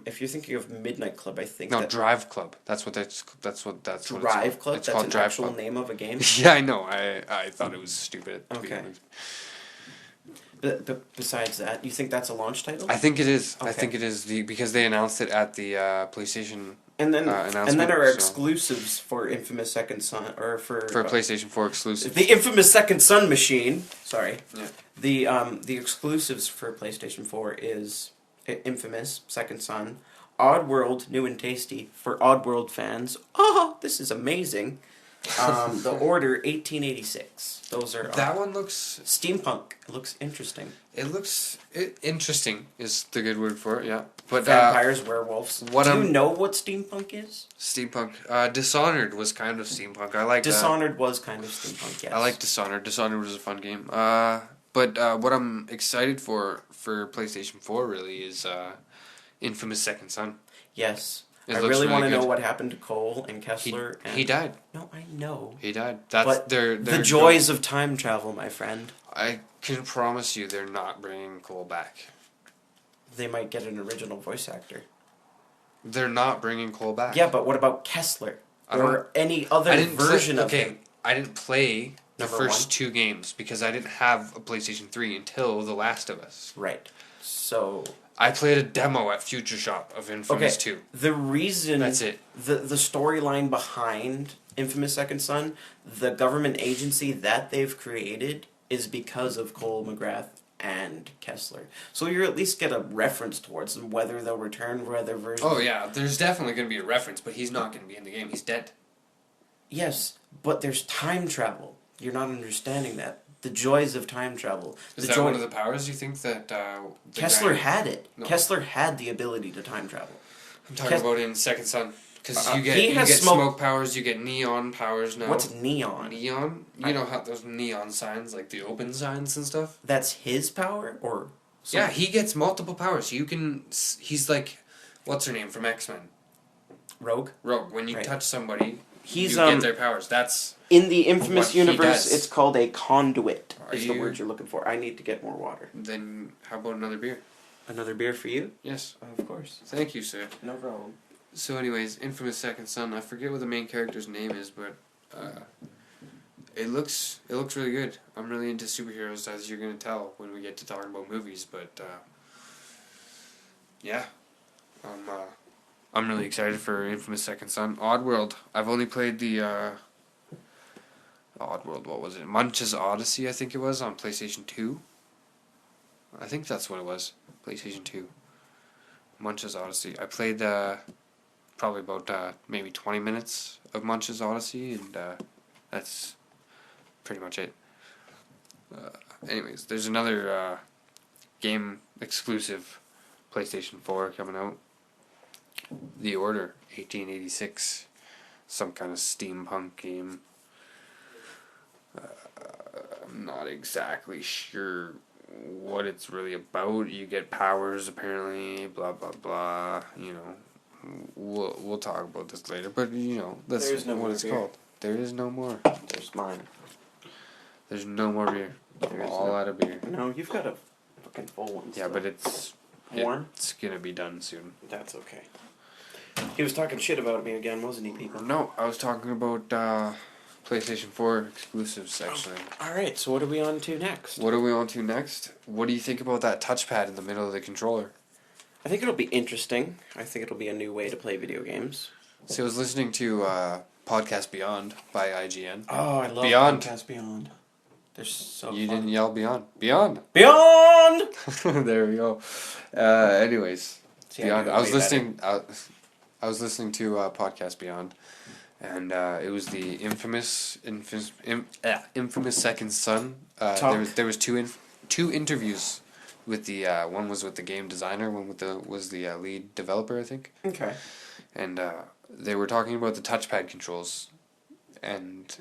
If you're thinking of Midnight Club, I think No, Drive Club. That's what it's Drive called. Club? It's That's called an Drive actual Club. name of a game? Yeah, I know. I thought it was stupid. To Okay. begin with. But besides that, you think that's a launch title? I think it is. I Okay. think it is because they announced it at the PlayStation. And then announcement, there are so- exclusives for Infamous Second Son, or for PlayStation 4 exclusive. the Infamous Second Son machine. Sorry. Yeah. The exclusives for PlayStation 4 is Infamous Second Son, Oddworld New and Tasty for Oddworld fans. Oh, this is amazing. The Order 1886. Those are That one looks. steampunk. It looks interesting. It looks interesting. Is the good word for it? Yeah. But Vampires, werewolves. what Do you I'm- know what steampunk is? steampunk. Dishonored was kind of steampunk. I like Dishonored was kind of steampunk. Yes. I like Dishonored. Dishonored was a fun game. But what I'm excited for PlayStation 4 really is Infamous Second Son. Yes. It I looks really want to good. know what happened to Cole and Kessler. He died. No, I know. He died. That's But their the joys of time travel, my friend. I can promise you they're not bringing Cole back. They might get an original voice actor. They're not bringing Cole back. Yeah, but what about Kessler? Or any other version of him? I didn't play the Number first one? 2 games because I didn't have a PlayStation 3 until The Last of Us. Right. So... I played a demo at Future Shop of Infamous 2. The reason... That's it. The storyline behind Infamous Second Son, the government agency that they've created, is because of Cole McGrath and Kessler. So you at least get a reference towards them, whether they'll return for other versions. Oh yeah, there's definitely going to be a reference, but he's not going to be in the game. He's dead. Yes, but there's time travel. You're not understanding that. The joys of time travel. Is that one of the powers you think that... Kessler had it. No. Kessler had the ability to time travel. I'm talking about in Second Son. Because you he get has smoke powers, you get neon powers now. What's neon? Neon? You know how those neon signs, like the open signs and stuff? That's his power? Or Yeah, he gets multiple powers. You can... He's like... What's her name from X-Men? Rogue? Rogue. When you touch somebody, you get their powers. That's... In the Infamous what he universe, does. it's called a conduit, Are is the you- word you're looking for. I need to get more water. Then how about another beer? Another beer for you? Yes. Of course. Thank you, sir. No problem. So anyways, Infamous Second Son, I forget what the main character's name is, but it looks really good. I'm really into superheroes, as you're going to tell when we get to talking about movies, but yeah. I'm really excited for Infamous Second Son. Oddworld. I've only played the Oddworld, what was it? Munch's Odyssey, I think it was, on PlayStation 2. I think that's what it was. PlayStation 2. Munch's Odyssey. I played probably about maybe 20 minutes of Munch's Odyssey, and that's pretty much it. Anyways, there's another game exclusive PlayStation 4 coming out. The Order 1886. Some kind of steampunk game. I'm not exactly sure what it's really about. You get powers apparently, blah blah blah. You know, we'll talk about this later. But you know, that's what it's called. There is no more. There's mine. There's no more beer. I'm all out of beer. No, you've got a fucking full one. Yeah, but it's warm. It's gonna be done soon. That's okay. He was talking shit about me again, wasn't he, people? No, I was talking about PlayStation 4 exclusives, actually. Alright, so what are we on to next? What are we on to next? What do you think about that touchpad in the middle of the controller? I think it'll be interesting. I think it'll be a new way to play video games. So I was listening to Podcast Beyond by IGN. Oh, I love Beyond. Podcast Beyond. They're so You fun. didn't yell Beyond. Beyond! Beyond! There we go. Anyways, See, Beyond. I I was way listening. I was listening to Podcast Beyond, and it was the infamous Second Son. There was two interviews with the one was with the game designer, one was the lead developer, I think. Okay. And they were talking about the touchpad controls, and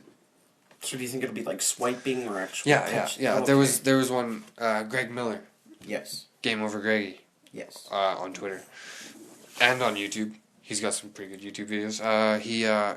So do you think it'll be like swiping or actually yeah. Oh, There okay. was one Greg Miller, Yes. Game Over Greggy, Yes. on Twitter and on YouTube. He's got some pretty good YouTube videos.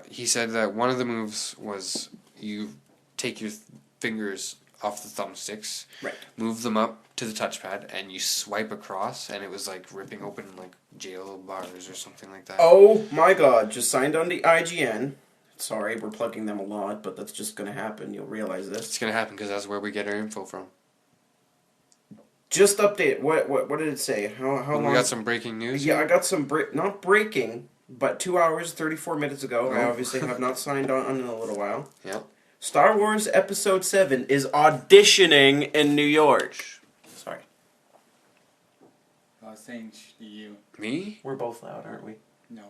He said that one of the moves was you take your fingers off the thumbsticks, Right. move them up to the touchpad, and you swipe across, and it was like ripping open like jail bars or something like that. Oh my god, just signed on to IGN. Sorry, we're plugging them a lot, but that's just going to happen. You'll realize this. It's gonna happen because that's where we get our info from. Just update. What did it say? How long? We got some breaking news. Yeah, I got some not breaking, but 2 hours 34 minutes ago. I Oh. obviously have not signed on in a little while. Yep. Star Wars Episode 7 is auditioning in New York. Sorry. I was saying to you. Me? We're both loud, aren't we? No,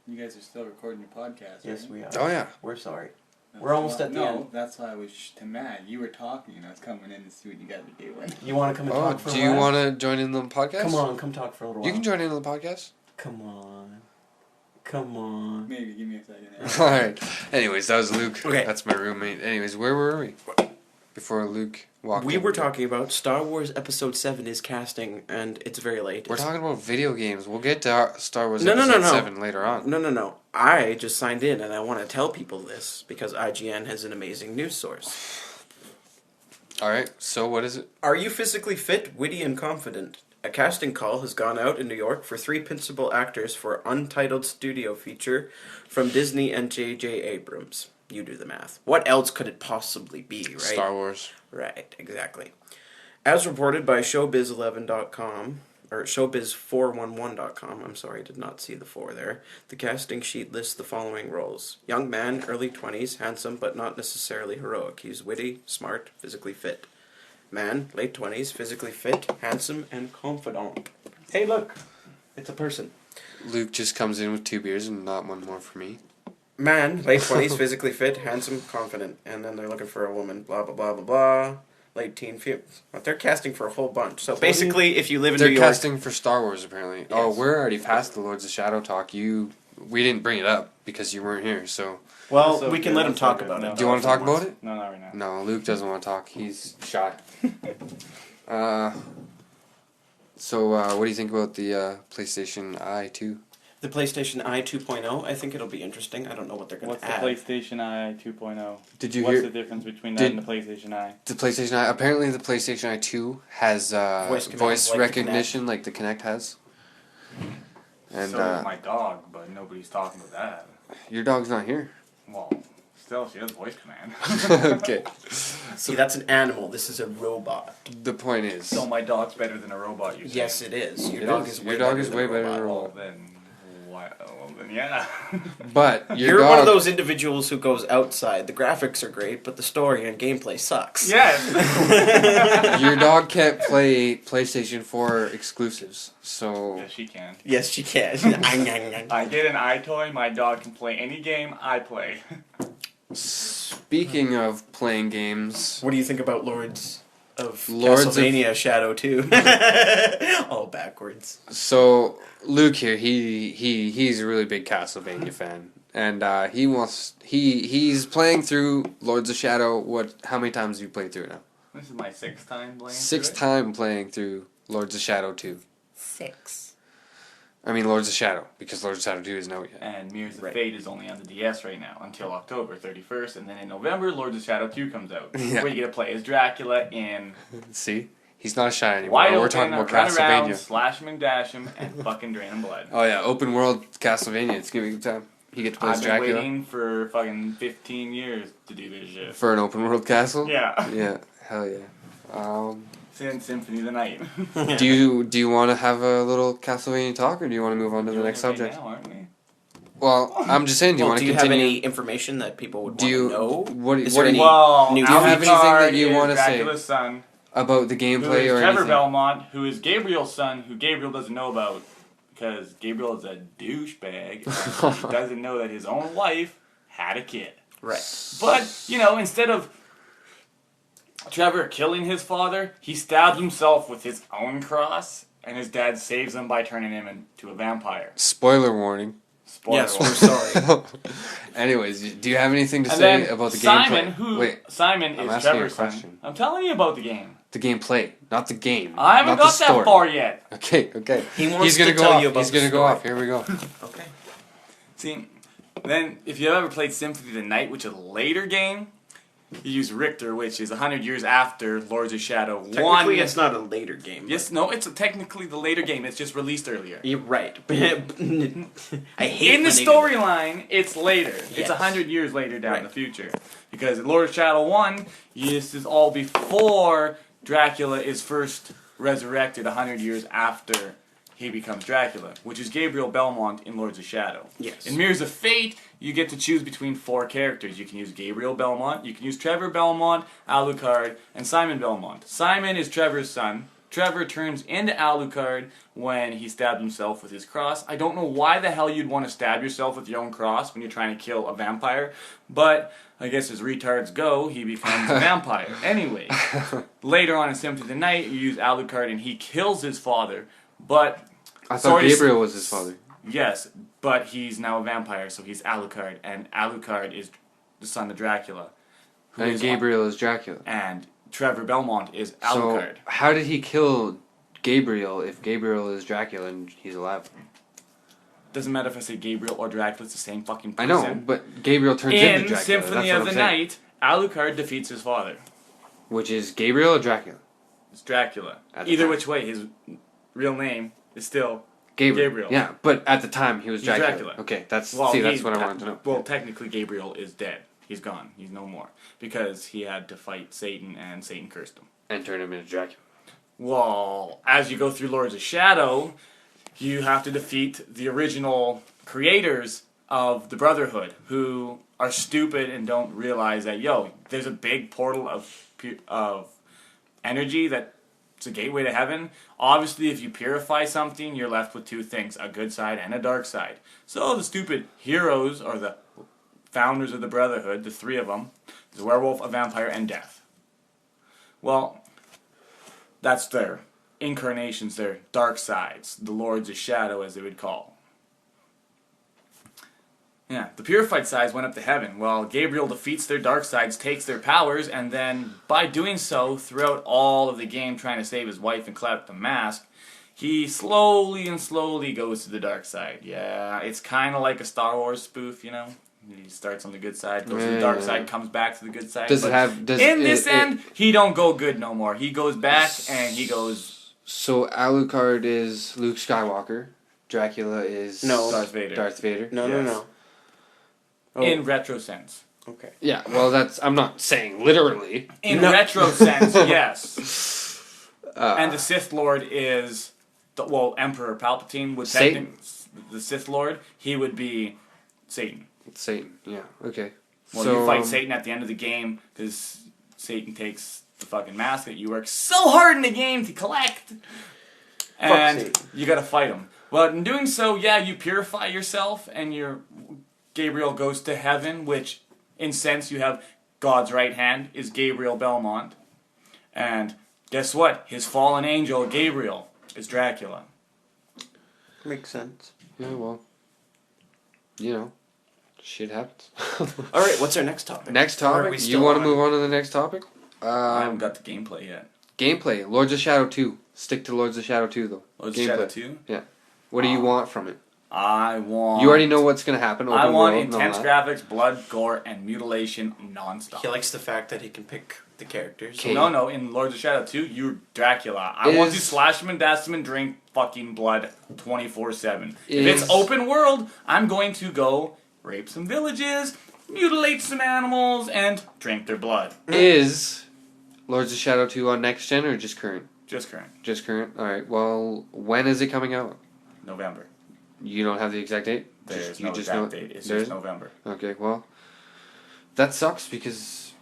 you guys are still recording your podcast, Yes, right? we are. Oh yeah. We're sorry. That's We're almost why- at the no, end. that's why I was to Matt. You were talking, and I was coming in to see what you guys were doing. You want to come and Oh, talk for a do while? you want to join in the podcast? Come on, come talk for a little while. You can join in on the podcast. Come on. Come on. Maybe give me a second. All right. Anyways, that was Luke. Okay. That's my roommate. Anyways, where were we? before Luke walked We in. were talking about Star Wars Episode 7 is casting, and it's very late. We're talking about video games. We'll get to Star Wars No, Episode no. 7 later on. No. I just signed in, and I want to tell people this, because IGN has an amazing news source. Alright, so what is it? Are you physically fit, witty, and confident? A casting call has gone out in New York for 3 principal actors for Untitled studio feature from Disney and J.J. Abrams. You do the math. What else could it possibly be, right? Star Wars. Right, exactly. As reported by Showbiz11.com, or Showbiz411.com, I'm sorry, I did not see the 4 there, the casting sheet lists the following roles. Young man, early 20s, handsome but not necessarily heroic. He's witty, smart, physically fit. Man, late 20s, physically fit, handsome, and confident. Hey, look, it's a person. Luke just comes in with 2 beers and not one more for me. Man, late 20s, physically fit, handsome, confident. And then they're looking for a woman, blah, blah, blah, blah, blah. Late teen females. But they're casting for a whole bunch. So basically, if you live in New York... They're casting for Star Wars, apparently. Yes. Oh, we're already past the Lords of Shadow talk. We didn't bring it up because you weren't here, so... Well, So we can good, let him so talk good. about No. it. Do you want to talk about it? No, not right now. No, Luke doesn't want to talk. He's shy. So, what do you think about the PlayStation Eye 2? The PlayStation Eye 2.0, I think it'll be interesting. I don't know what they're going What's to the add. PlayStation Eye 2.0? Did you What's hear the difference between that and the PlayStation Eye? the PlayStation Eye? Apparently, the PlayStation Eye 2 has Voice command, voice like the recognition, like the Kinect has. And So is my dog, but nobody's talking about that. your dog's not here. Well, still, she has voice command. Okay. See, that's an animal. This is a robot. The point is, So my dog's better than a robot, you Yes, say? it is. Your It dog is. is Your way dog better is than way a better than a robot. robot. Well, then, why? Well, then, yeah. but your You're dog, one of those individuals who goes outside. The graphics are great, but the story and gameplay sucks. Yes! your dog can't play PlayStation 4 exclusives. So Yes, she can. Yes, she can. I get an iToy, my dog can play any game I play. speaking of playing games, What do you think about Lords of Lords of- Castlevania Shadow 2? All backwards. so Luke here, he's a really big Castlevania fan, and he's playing through Lords of Shadow. How many times have you played through it now? This is my 6th time playing. Sixth through it. time playing through Lords of Shadow 2. 6. I mean Lords of Shadow, because Lords of Shadow 2 isn't out yet. And Mirrors of Right. Fate is only on the DS right now until October 31st, and then in November, Lords of Shadow 2 comes out. Yeah. Where you get to play as Dracula in See? He's not shy anymore. wide We're open, talking about run around, Castlevania. slash him and dash him, and fucking drain him blood. Oh yeah, open world Castlevania. It's gonna be a good time. You get to play as I've been Dracula waiting for fucking 15 years to do this shit. for an open world castle. Yeah. Yeah, hell yeah. Since Symphony of the Night. Do you want to have a little Castlevania talk, or do you want to move on to the Doing next it right subject? now, aren't we? Well, I'm just saying. Do you want Do to you continue? have any information that people would Do want you to know? what? Is What there do any you, Well, new do you have anything that Alucard you is wanna say? Dracula's son, about the who gameplay is or Trevor anything? Belmont, who is Gabriel's son, who Gabriel doesn't know about, because Gabriel is a douchebag. And he doesn't know that his own wife had a kid. Right. But, instead of Trevor killing his father, he stabbed himself with his own cross, and his dad saves him by turning him into a vampire. Spoiler warning. Spoiler Yes, we're alert. sorry. Anyways, do you have anything to And say then about the Simon, gameplay? Simon I'm is asking you a Trevor's son. question. I'm telling you about the game. The gameplay, not the game. I haven't not the got that story. far yet. Okay. He wants He's gonna to go tell off. you about He's the gonna go story. off. Here we go. Okay. See, then if you ever played Symphony of the Night, which is a later game, you use Richter, which is 100 years after Lords of Shadow 1. Technically, it's not a later game. Yes, no, it's technically the later game. It's just released earlier. You're right. I hate In when the they do storyline, it's later. Yes. It's 100 years later down in Right. the future. Because in Lord of Shadow 1, this is all before Dracula is first resurrected 100 years after he becomes Dracula, which is Gabriel Belmont in Lords of Shadow. Yes. In Mirrors of Fate, you get to choose between 4 characters. You can use Gabriel Belmont, you can use Trevor Belmont, Alucard, and Simon Belmont. Simon is Trevor's son. Trevor turns into Alucard when he stabbed himself with his cross. I don't know why the hell you'd want to stab yourself with your own cross when you're trying to kill a vampire, but I guess as retards go, he becomes a vampire. Anyway, later on in Symphony of the Night, you use Alucard and he kills his father, but... I thought Gabriel was his father. Yes, but he's now a vampire, so he's Alucard, and Alucard is the son of Dracula. who And is Gabriel is Dracula. and Trevor Belmont is So Alucard. how did he kill Gabriel if Gabriel is Dracula and he's alive? Doesn't matter if I say Gabriel or Dracula, it's the same fucking I person. know, but Gabriel turns into In Dracula. Symphony That's what of the I'm saying. Night, Alucard defeats his father. Which is Gabriel or Dracula? It's Dracula. At the Either time. which way, his real name is still Gabriel. Yeah, but at the time he was He's Dracula. Dracula. Okay, that's Well, that's what I wanted to know. Well, technically, Gabriel is dead. He's gone. He's no more because he had to fight Satan, and Satan cursed him. And turn him into Dracula. Well, as you go through Lords of Shadow, you have to defeat the original creators of the Brotherhood, who are stupid and don't realize that there's a big portal of energy that's a gateway to heaven. Obviously, if you purify something, you're left with two things: a good side and a dark side. So the stupid heroes, or the founders of the Brotherhood, the three of them, the werewolf, a vampire, and death. Well, that's their incarnations, their dark sides, the Lords of Shadow, as they would call. Yeah, the purified sides went up to heaven. Well, Gabriel defeats their dark sides, takes their powers, and then by doing so, throughout all of the game, trying to save his wife and collect the mask, he slowly goes to the dark side. Yeah, it's kind of like a Star Wars spoof, you know? He starts on the good side, goes to the dark side, comes back to the good side. Does it but have? Does in it, this end, he don't go good no more. He goes back and he goes. So Alucard is Luke Skywalker. Dracula is Darth Vader. Darth Vader. No. Oh. In retro sense. Okay. Yeah. Well, I'm not saying literally. In retro sense, yes. And the Sith Lord is, Emperor Palpatine would Satan. The Sith Lord, he would be Satan. Satan. Yeah. Okay. Well, so you fight Satan at the end of the game because Satan takes the fucking mask that you work so hard in the game to collect, and Satan. you gotta fight him. Well, in doing so, you purify yourself, and Gabriel goes to heaven, which, in sense, you have God's right hand is Gabriel Belmont, and guess what? His fallen angel Gabriel is Dracula. Makes sense. Yeah. Well. Shit happens. All right, what's our next topic? Next Or are topic. we You still want to on? move on to the next topic? I haven't got the gameplay yet. Gameplay. Lords of Shadow 2. Stick to Lords of Shadow 2 though. Lords of Shadow 2? Yeah. What do you want from it? I want... You already know what's going to happen. I open want world and all intense that. graphics, blood, gore, and mutilation non-stop. He likes the fact that he can pick the characters. Okay. No, in Lords of Shadow 2, you're Dracula. I want to slash him and dash him and drink fucking blood 24/7. If it's open world, I'm going to go rape some villages, mutilate some animals, and drink their blood. Is Lords of Shadow 2 on next gen or just current? Just current. Just current. Alright, well, when is it coming out? November. You don't have the exact date? There's You no just exact know- date. It's there's- just November. Okay, well, that sucks because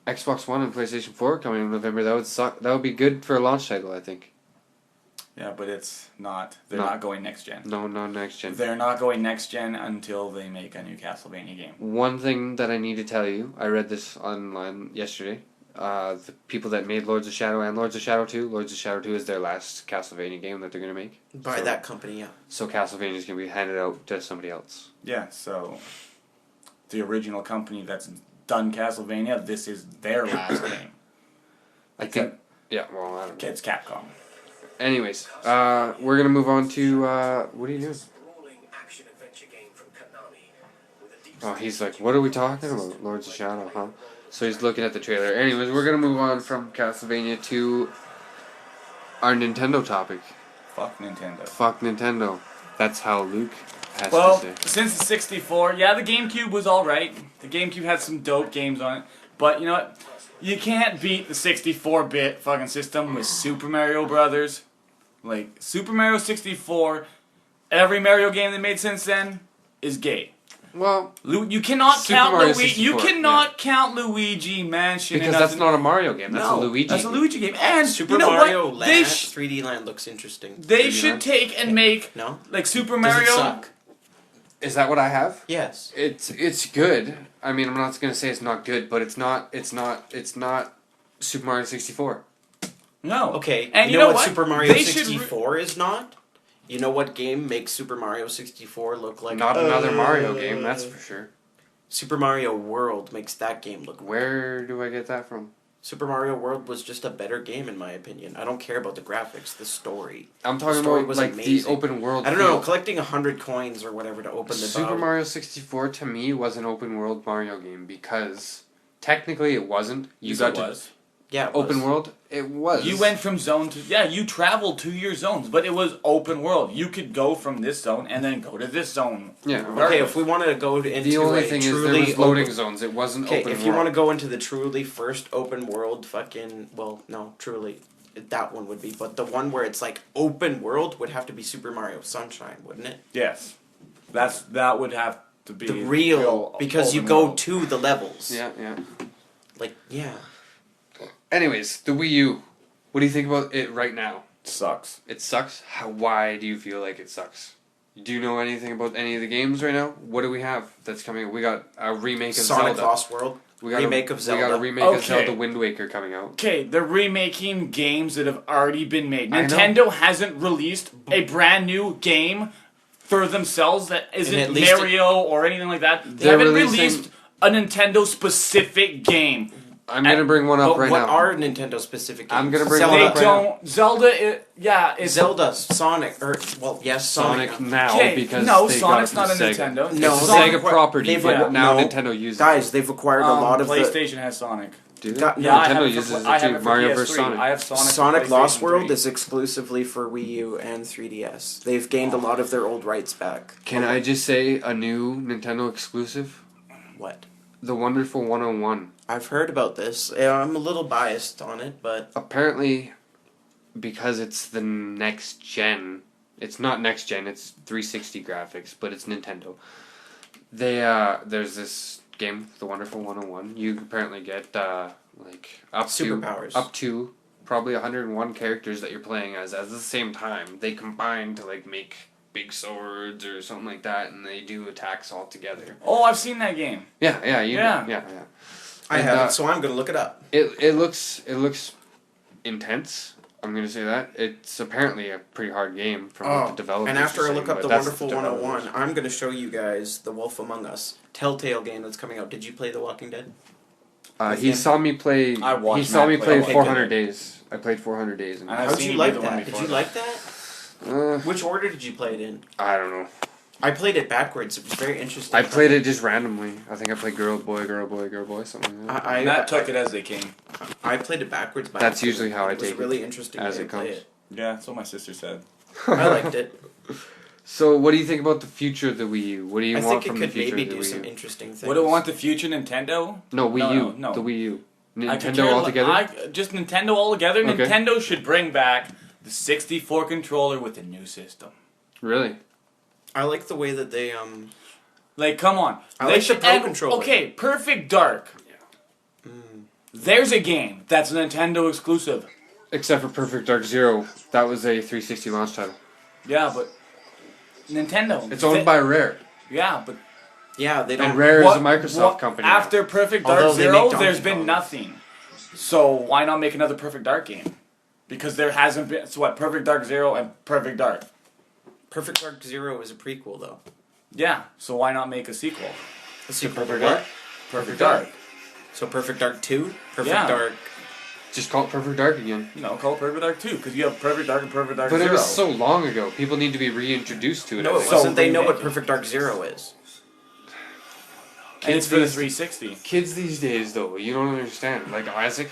Xbox One and PlayStation 4 are coming in November. That would suck. That would be good for a launch title, I think. Yeah, but it's not. They're No. not going next gen. No, next gen. They're not going next gen until they make a new Castlevania game. One thing that I need to tell you, I read this online yesterday. The people that made Lords of Shadow and Lords of Shadow 2, Lords of Shadow 2 is their last Castlevania game that they're going to make. By that company, yeah. So Castlevania is going to be handed out to somebody else. Yeah, so the original company that's done Castlevania, this is their last game. I think. Yeah, well, I don't know. It's Capcom. Anyways, we're going to move on to. What are you doing? Oh, he's like, what are we talking about? Lords of Shadow, huh? So he's looking at the trailer. Anyways, we're going to move on from Castlevania to our Nintendo topic. Fuck Nintendo. Fuck Nintendo. That's how Luke has Well, to say. since the 64, the GameCube was alright. The GameCube had some dope games on it. But you know what? You can't beat the 64-bit fucking system with Super Mario Brothers. Like, Super Mario 64, every Mario game they made since then is gay. Well, You cannot Super count Mario Luigi. 64, You cannot count Luigi Mansion because as that's an- not a Mario game. That's a No, Luigi. That's a Luigi game. And Super you know Mario what? Land, They 3D Land looks interesting. they 3D should Land? take and make No? like Super Does Mario. it suck? Is that what I have? Yes. It's good. I mean, I'm not gonna say it's not good, but it's not Super Mario 64. No. Okay, And you know what what? Super Mario They should 64 is not? You know what game makes Super Mario 64 look like... Not another Mario game, that's for sure. Super Mario World makes that game look. Where do I get that from? Super Mario World was just a better game in my opinion. I don't care about the graphics, the story. I'm talking story about was like amazing. the open world. I don't know, feel. collecting 100 coins or whatever to open the Super dog. Mario 64 to me was an open world Mario game because technically it wasn't. You Yes, got it to was. Yeah, it open was. world. It was. You went from zone to you traveled to your zones, but it was open world. You could go from this zone and then go to this zone. Yeah. Okay, if we wanted to go into The only a thing is there truly was loading open, zones. It wasn't okay, open if world. you want to go into the truly first open world truly that one would be, but the one where it's like open world would have to be Super Mario Sunshine, wouldn't it? Yes, that would have to be The real because you open go world. to the levels. Yeah, yeah. Like yeah. Anyways, the Wii U. What do you think about it right now? Sucks. It sucks. Why do you feel like it sucks? Do you know anything about any of the games right now? What do we have that's coming? We got a remake of Sonic Zelda. Lost World. We got remake a, of Zelda. We got a remake Okay. of Zelda Wind Waker coming out. Okay, they're remaking games that have already been made. I know. Nintendo hasn't released a brand new game for themselves that at isn't least Mario or anything like that. They They're haven't releasing- released a Nintendo specific game. I'm gonna bring one up But right what now. are Nintendo specific games? I'm gonna bring Zelda. one They up right don't. Zelda, it's Zelda, Sonic, or well, yes, Sonic now Okay, because no, they Sonic's got it not from a Sega. Nintendo. No, It's a Sonic- Sega property, they've- but now no. Nintendo uses Guys, they've acquired a lot of the PlayStation has Sonic. Do they? Got- Yeah, I have Nintendo it uses for, it I have too. it for Mario PS3. vs. Sonic. I have Sonic. for Sonic Lost PlayStation World 3. is exclusively for Wii U and 3DS. They've gained a lot of their old rights back. Can I just say a new Nintendo exclusive? What? The Wonderful 101. I've heard about this. Yeah, I'm a little biased on it, but Apparently, because it's the next gen, it's not next gen, it's 360 graphics, but it's Nintendo. There's this game, The Wonderful 101. You apparently get like Superpowers. up to probably 101 characters that you're playing as at the same time. They combine to like make big swords or something like that, and they do attacks all together. Oh, I've seen that game. Yeah, yeah, Yeah. yeah. I And, haven't, so I'm gonna look it up. It looks intense. I'm gonna say that it's apparently a pretty hard game from what the developers. and after are I look saying, up but the that's Wonderful developers. 101, I'm gonna show you guys The Wolf Among Us Telltale game that's coming out. Did you play The Walking Dead? He saw me play. I watched He saw Matt me play. play Okay, 400 good. days. I played 400 days. And And I've How'd seen you you like play the one that? Did before you like that? Which order did you play it in? I don't know. I played it backwards. It was very interesting. I played it just randomly. I think I played girl, boy, girl, boy, girl, boy, something like that. Matt took it as they came. I played it backwards. By That's accident. usually how I It was take it, really interesting as way it to play comes. it. Yeah, that's what my sister said. I liked it. So, what do you think about the future of the Wii U? What do you I want think it from the could future maybe of the do some Wii U? interesting things. What do I want the future Nintendo? No, Wii No, U. no. The Wii U. I could Nintendo care altogether. just Nintendo altogether. Okay. Nintendo should bring back the 64 controller with a new system. Really? I like the way that they Like, come on. I They like the should- Pro and- controller. Okay, Perfect Dark. There's a game that's a Nintendo exclusive. Except for Perfect Dark Zero, that was a 360 launch title. Yeah, but Nintendo. It's owned by Rare. Yeah, but yeah they don't. And Rare what- is a Microsoft what- company. now. After Perfect Dark Although they Zero, make Donkey there's been Kong. nothing. So why not make another Perfect Dark game? Because there hasn't been. So what? Perfect Dark Zero and Perfect Dark. Perfect Dark Zero is a prequel though. Yeah. So why not make a sequel? A sequel to Perfect what? Dark? Perfect Dark. So Perfect Dark 2, Perfect Yeah. Dark. Just call it Perfect Dark again. No, call it Perfect Dark 2, because you have Perfect Dark and Perfect Dark But Zero. it was so long ago. People need to be reintroduced to it. No, I it think. wasn't. They know what remake it. Perfect Dark Zero is. And it's Kids for the these- 360. Kids these days, though, you don't understand. Like Isaac,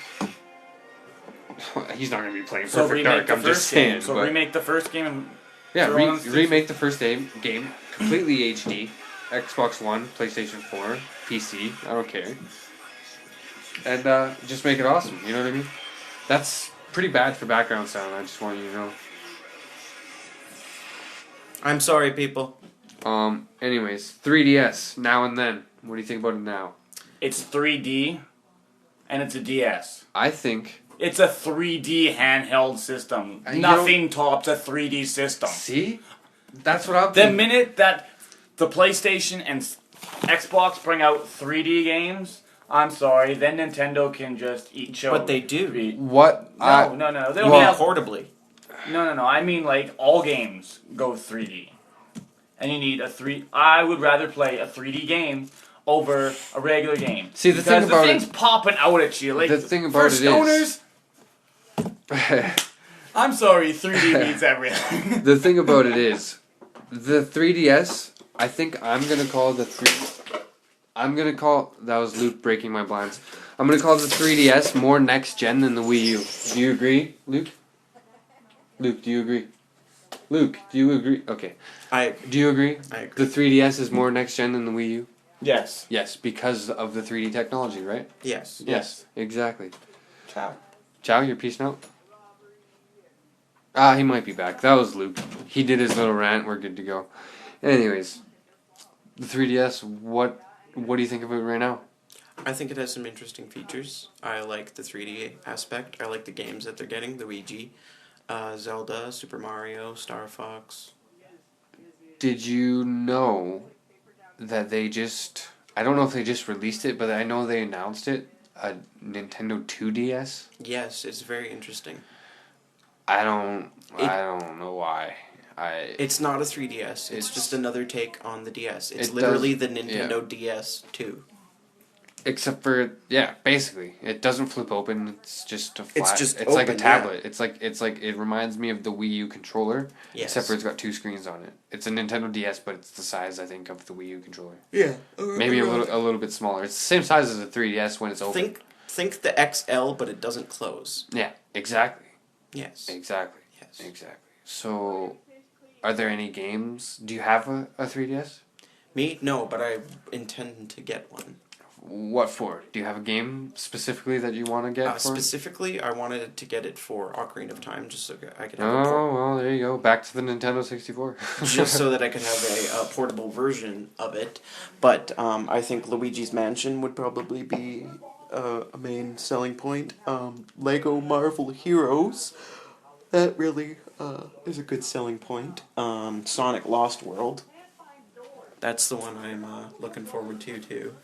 he's not gonna be playing So Perfect remake Dark. the I'm just first saying. game. So but remake the first game and yeah, throw it on the remake the first game completely HD, Xbox One, PlayStation 4, PC. I don't care. And just make it awesome. You know what I mean? That's pretty bad for background sound. I just want you to know. I'm sorry, people. Anyways, 3DS now and then. What do you think about it now? it's 3D, and it's a DS. I think. It's a 3D handheld system. You Nothing tops a 3D system. See, that's what I'm. The thinking. minute that the PlayStation and Xbox bring out 3D games, I'm sorry, then Nintendo can just eat show. But they do. What? No. They don't well, have. Portably. No. I mean, like, all games go 3D. And you need a 3... I would rather play a 3D game over a regular game. See, the thing about the thing's popping out at you. Like, the thing about for it is- stoners, I'm sorry, 3D means everything. The thing about it is, the 3DS, I think I'm going to call the that was Luke breaking my blinds. I'm going to call the 3DS more next gen than the Wii U. Do you agree, Luke? Luke, do you agree? Luke, do you agree? Okay. Do you agree? I agree. The 3DS is more next gen than the Wii U? Yes. Yes, because of the 3D technology, right? Yes. Yes, exactly. Ciao. Chow, you're peacing out? He might be back. That was Luke. He did his little rant. We're good to go. Anyways, the 3DS, what do you think of it right now? I think it has some interesting features. I like the 3D aspect. I like the games that they're getting. Luigi, Zelda, Super Mario, Star Fox. Did you know that they just... I don't know if they just released it, but I know they announced it. A Nintendo 2DS? Yes, it's very interesting. I don't know why. It's not a 3DS. It's just another take on the DS. It's It literally does- the Nintendo DS 2. Except for, yeah, basically. It doesn't flip open. It's just a flat... just It's like a open, tablet. It's like, it reminds me of the Wii U controller. Yes. Except for it's got two screens on it. It's a Nintendo DS, but it's the size, I think, of the Wii U controller. Yeah. Maybe a little bit smaller. It's the same size as a 3DS when it's open. Think the XL, but it doesn't close. Yeah, exactly. Yes. Exactly. Yes. Exactly. So, are there any games? Do you have a 3DS? Me? No, but I intend to get one. What for? Do you have a game specifically that you want to get for? Specifically, I wanted to get it for Ocarina of Time, just so I could have Oh, well, there you go. Back to the Nintendo 64. just so that I could have a portable version of it. But I think Luigi's Mansion would probably be a main selling point. Lego Marvel Heroes, that really is a good selling point. Sonic Lost World, that's the one I'm looking forward to too.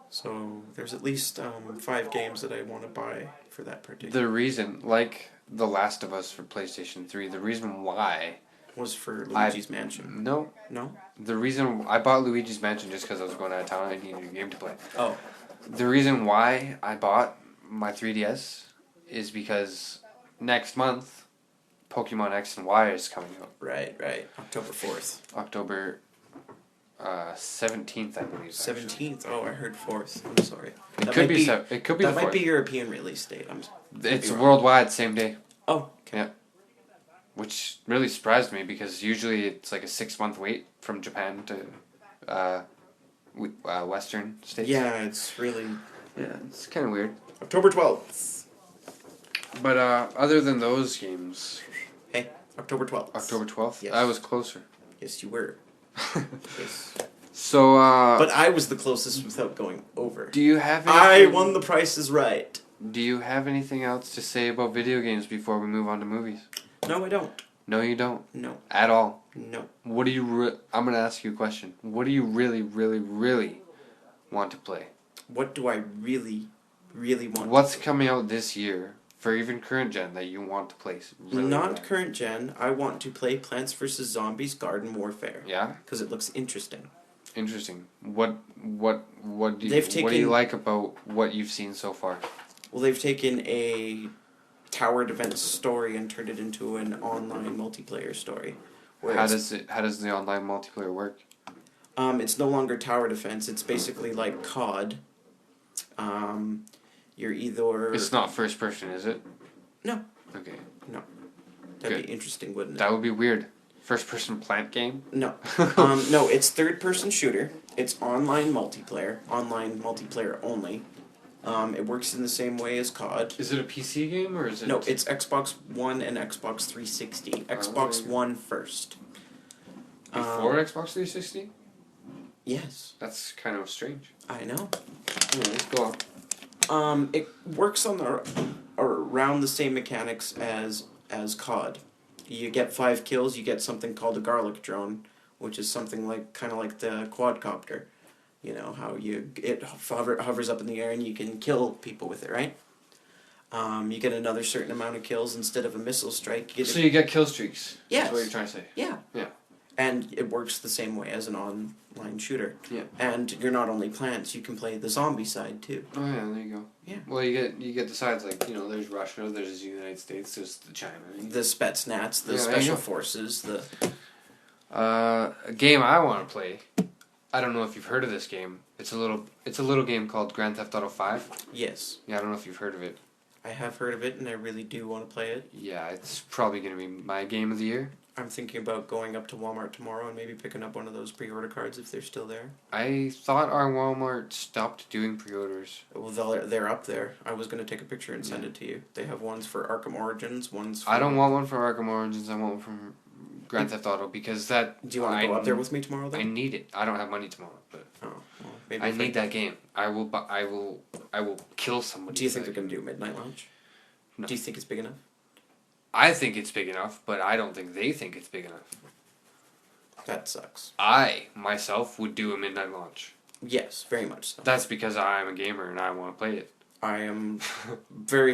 So there's at least 5 games that I want to buy for that particular. The reason, like The Last of Us for PlayStation 3, the reason why... Was for Luigi's Mansion. No. No? The reason... I bought Luigi's Mansion just because I was going out of town and I needed a game to play. Oh. The reason why I bought my 3DS is because next month, Pokemon X and Y is coming out. Right. October 4th. October 17th, I believe. 17th. Oh, I heard 4th. I'm sorry. It could be the 4th. That might be European release date. It's worldwide, same day. Oh, okay. Yeah. Which really surprised me because usually it's like a 6-month wait from Japan to Western states. Yeah, it's really... Yeah, it's kind of weird. October 12th. But other than those games... Hey, October 12th. October 12th? Yes. I was closer. Yes, you were. Yes. So, But I was the closest without going over. do you have I anything, won the Price is Right. Do you have anything else to say about video games before we move on to movies? No, I don't. No, you don't. No. At all. No. What do you... I'm going to ask you a question. What do you really, really, really want to play? What do I really, really want What's to play? coming out this year, for even current gen, that you want to play? Really Not bad? current gen. I want to play Plants vs. Zombies Garden Warfare. Yeah? Because it looks interesting. Interesting. What do you They've what do you taken- like about what you've seen so far? Well, they've taken a tower defense story and turned it into an online multiplayer story. How does the online multiplayer work? It's no longer tower defense. It's basically like COD. You're either... It's not first person, is it? No. Okay. No. That'd Good. be interesting, wouldn't it? That would be weird. First person plant game? No. No, it's third person shooter. It's online multiplayer. Online multiplayer only. It works in the same way as COD. Is it a PC game or is it... No, it's Xbox One and Xbox 360. Xbox One first. Before Xbox 360? Yes, That's kind of strange. I know. Anyways, go on. It works on around the same mechanics as COD. You get 5 kills, you get something called a garlic drone, which is something kind of like the quadcopter. You know how it hovers up in the air and you can kill people with it, right? You get another certain amount of kills instead of a missile strike. So you get kill streaks. Yes. That's what you're trying to say. Yeah. Yeah. And it works the same way as an online shooter. Yeah. And you're not only plants, you can play the zombie side too. Oh yeah, there you go. Yeah. Well, you get the sides like there's Russia, there's the United States, there's the China. The Spetsnaz, the Yeah, there you special go. forces, the... A game I want to play. I don't know if you've heard of this game. It's a little game called Grand Theft Auto 5. Yes. Yeah, I don't know if you've heard of it. I have heard of it, and I really do want to play it. Yeah, it's probably going to be my game of the year. I'm thinking about going up to Walmart tomorrow and maybe picking up one of those pre-order cards if they're still there. I thought our Walmart stopped doing pre-orders. Well, they're up there. I was going to take a picture and send it to you. They have ones for Arkham Origins, ones for... I don't want one for Arkham Origins. I want one from Grand Theft Auto because that... Do you want to go up there with me tomorrow, then? I need it. I don't have money tomorrow, but... Oh, well, maybe I need that game. I will kill somebody. Do you think they're going to do midnight launch? No. Do you think it's big enough? I think it's big enough, but I don't think they think it's big enough. That sucks. I, myself, would do a midnight launch. Yes, very much so. That's because I'm a gamer and I want to play it. I am very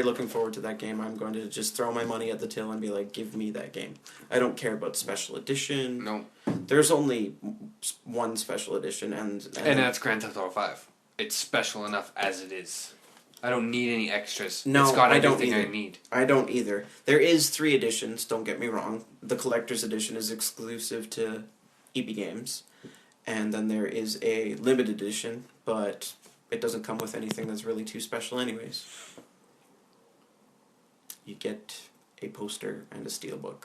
looking forward to that game. I'm going to just throw my money at the till and be like, give me that game. I don't care about special edition. No. There's only one special edition, and that's Grand Theft Auto 5. It's special enough as it is. I don't need any extras. No, it's got I don't everything either. I need. I don't either. There is 3 editions, don't get me wrong. The collector's edition is exclusive to EB Games. And then there is a limited edition, but it doesn't come with anything that's really too special anyways. You get a poster and a steelbook.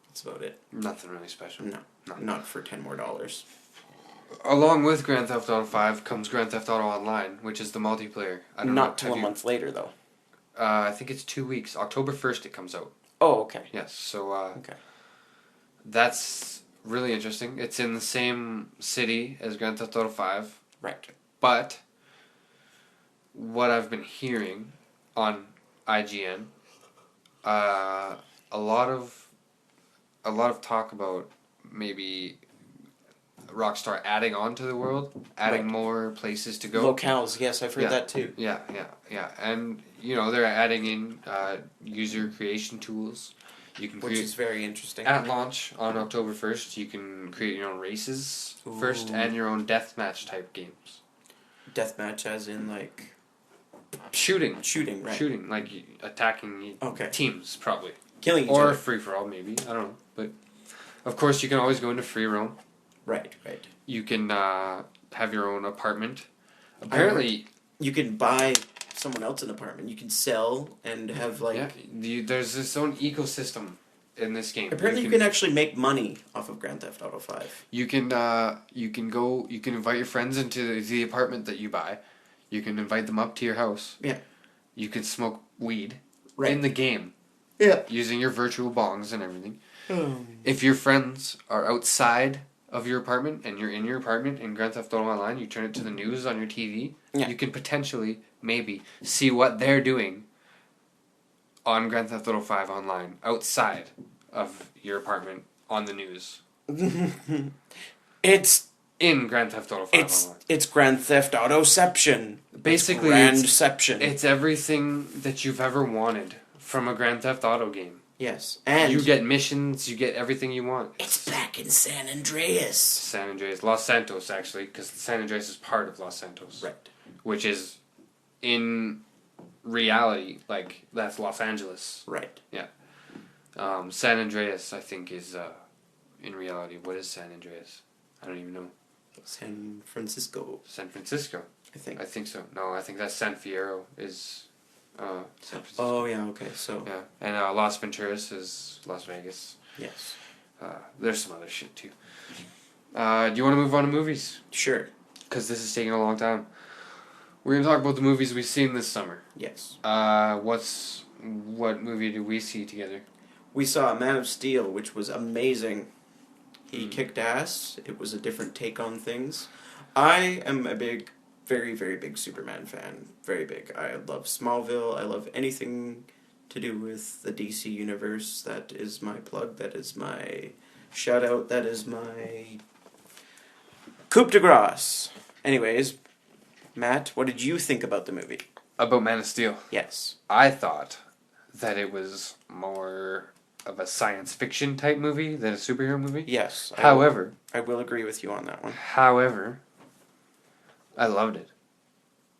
That's about it. Nothing really special. No, not for $10 more. Along with Grand Theft Auto 5 comes Grand Theft Auto Online, which is the multiplayer. I don't know. Not till a month later, though. I think it's 2 weeks. October 1st it comes out. Oh, okay. Yes, so Okay. that's really interesting. It's in the same city as Grand Theft Auto 5. Right. But what I've been hearing on IGN, a lot of talk about maybe Rockstar adding on to the world, adding more places to go. Locales, yes, I've heard that too. Yeah. And, they're adding in user creation tools. You can Which is very interesting. At launch on October 1st, you can create your own races first and your own deathmatch type games. Deathmatch as in, like... Shooting, right. Shooting, like attacking teams, probably. Killing each or other. free-for-all, maybe. I don't know. But, of course, you can always go into free roam. Right. You can have your own apartment. Apparently... You can buy someone else an apartment. You can sell and have, like... Yeah, there's this own ecosystem in this game. Apparently you can actually make money off of Grand Theft Auto 5. You can invite your friends into the apartment that you buy. You can invite them up to your house. Yeah. You can smoke weed Right. in the game. Yeah. Using your virtual bongs and everything. If your friends are outside of your apartment and you're in your apartment in Grand Theft Auto Online, you turn it to the news on your TV, you can potentially, maybe, see what they're doing on Grand Theft Auto 5 Online, outside of your apartment, on the news. It's... In Grand Theft Auto 5 Online. It's Grand Theft Autoception. Basically, it's everything that you've ever wanted from a Grand Theft Auto game. Yes, and... You get missions, you get everything you want. It's back in San Andreas. San Andreas. Los Santos, actually, because San Andreas is part of Los Santos. Right. Which is, in reality, like, that's Los Angeles. Right. Yeah. San Andreas, I think, is, in reality, what is San Andreas? I don't even know. San Francisco. San Francisco. I think. I think so. No, I think that's San Fierro is... San Francisco. Oh, yeah, okay, so... Yeah, and Las Venturas is Las Vegas. Yes. There's some other shit, too. Do you want to move on to movies? Sure. Because this is taking a long time. We're going to talk about the movies we've seen this summer. Yes. What movie did we see together? We saw Man of Steel, which was amazing. He kicked ass. It was a different take on things. I am a very, very big Superman fan. Very big. I love Smallville. I love anything to do with the DC universe. That is my plug. That is my shout out. That is my coup de grace. Anyways, Matt, what did you think about the movie? About Man of Steel? Yes. I thought that it was more of a science fiction type movie than a superhero movie. Yes. However, I will agree with you on that one. However, I loved it.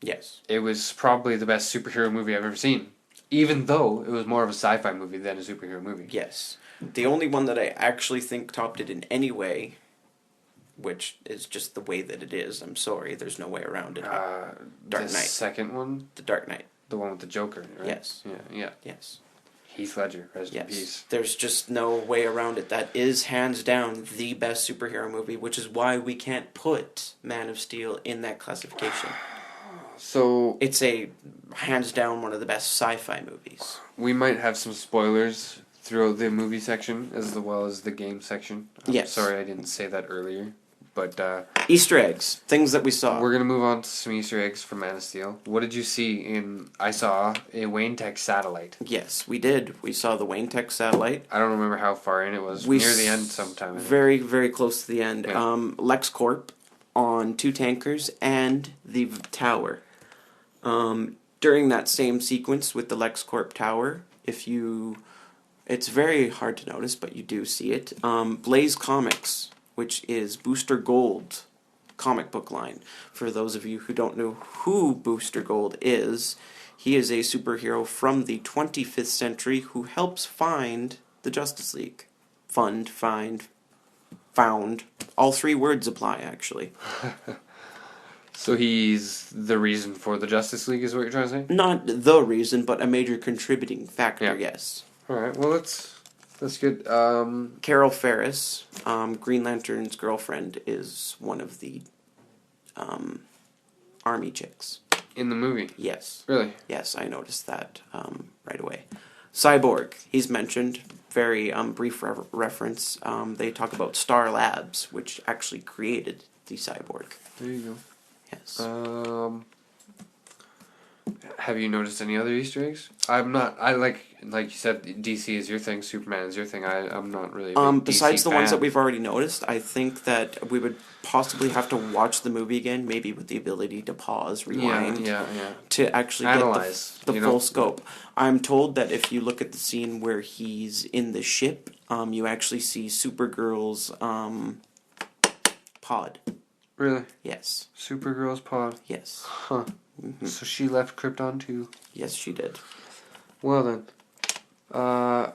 Yes. It was probably the best superhero movie I've ever seen, even though it was more of a sci-fi movie than a superhero movie. Yes. The only one that I actually think topped it in any way, which is just the way that it is, I'm sorry, there's no way around it. Dark the Knight. second one, The Dark Knight. the one with the Joker, right? Yes. Yeah. Yes. Heath Ledger, rest in Yes. peace. There's just no way around it. That is hands down the best superhero movie, which is why we can't put Man of Steel in that classification. So It's a hands down one of the best sci-fi movies. we might have some spoilers throughout the movie section as well as the game section. I'm Yes. sorry I didn't say that earlier, but Easter eggs, things that we saw. we're gonna move on to some Easter eggs from Man of Steel. What did you see in? I saw a Wayne Tech satellite. Yes, we did. We saw the Wayne Tech satellite. I don't remember how far in it was. Near the end, sometime. I think. Very, very close to the end. Yeah. LexCorp on 2 tankers and the tower. During that same sequence with the LexCorp tower, it's very hard to notice, but you do see it. Blaze Comics, which is Booster Gold comic book line. For those of you who don't know who Booster Gold is, he is a superhero from the 25th century who helps find the Justice League. Fund, find, found. All 3 words apply, actually. So he's the reason for the Justice League, is what you're trying to say? Not the reason, but a major contributing factor, Yeah. yes. All right. Well, that's good. Carol Ferris, Green Lantern's girlfriend, is one of the army chicks. In the movie. Yes. Really? Yes, I noticed that right away. Cyborg, he's mentioned. Very brief reference. They talk about Star Labs, which actually created the Cyborg. There you go. Yes. Have you noticed any other Easter eggs? I'm not. I like you said, DC is your thing, Superman is your thing. I'm not really. A big Besides DC the ones fan. that we've already noticed, I think that we would possibly have to watch the movie again, maybe with the ability to pause, rewind, Yeah. to actually Analyze, get the full scope. I'm told that if you look at the scene where he's in the ship, you actually see Supergirl's pod. Really? Yes. Supergirl's pod. Yes. Huh. Mm-hmm. So she left Krypton too. Yes, she did. Well then,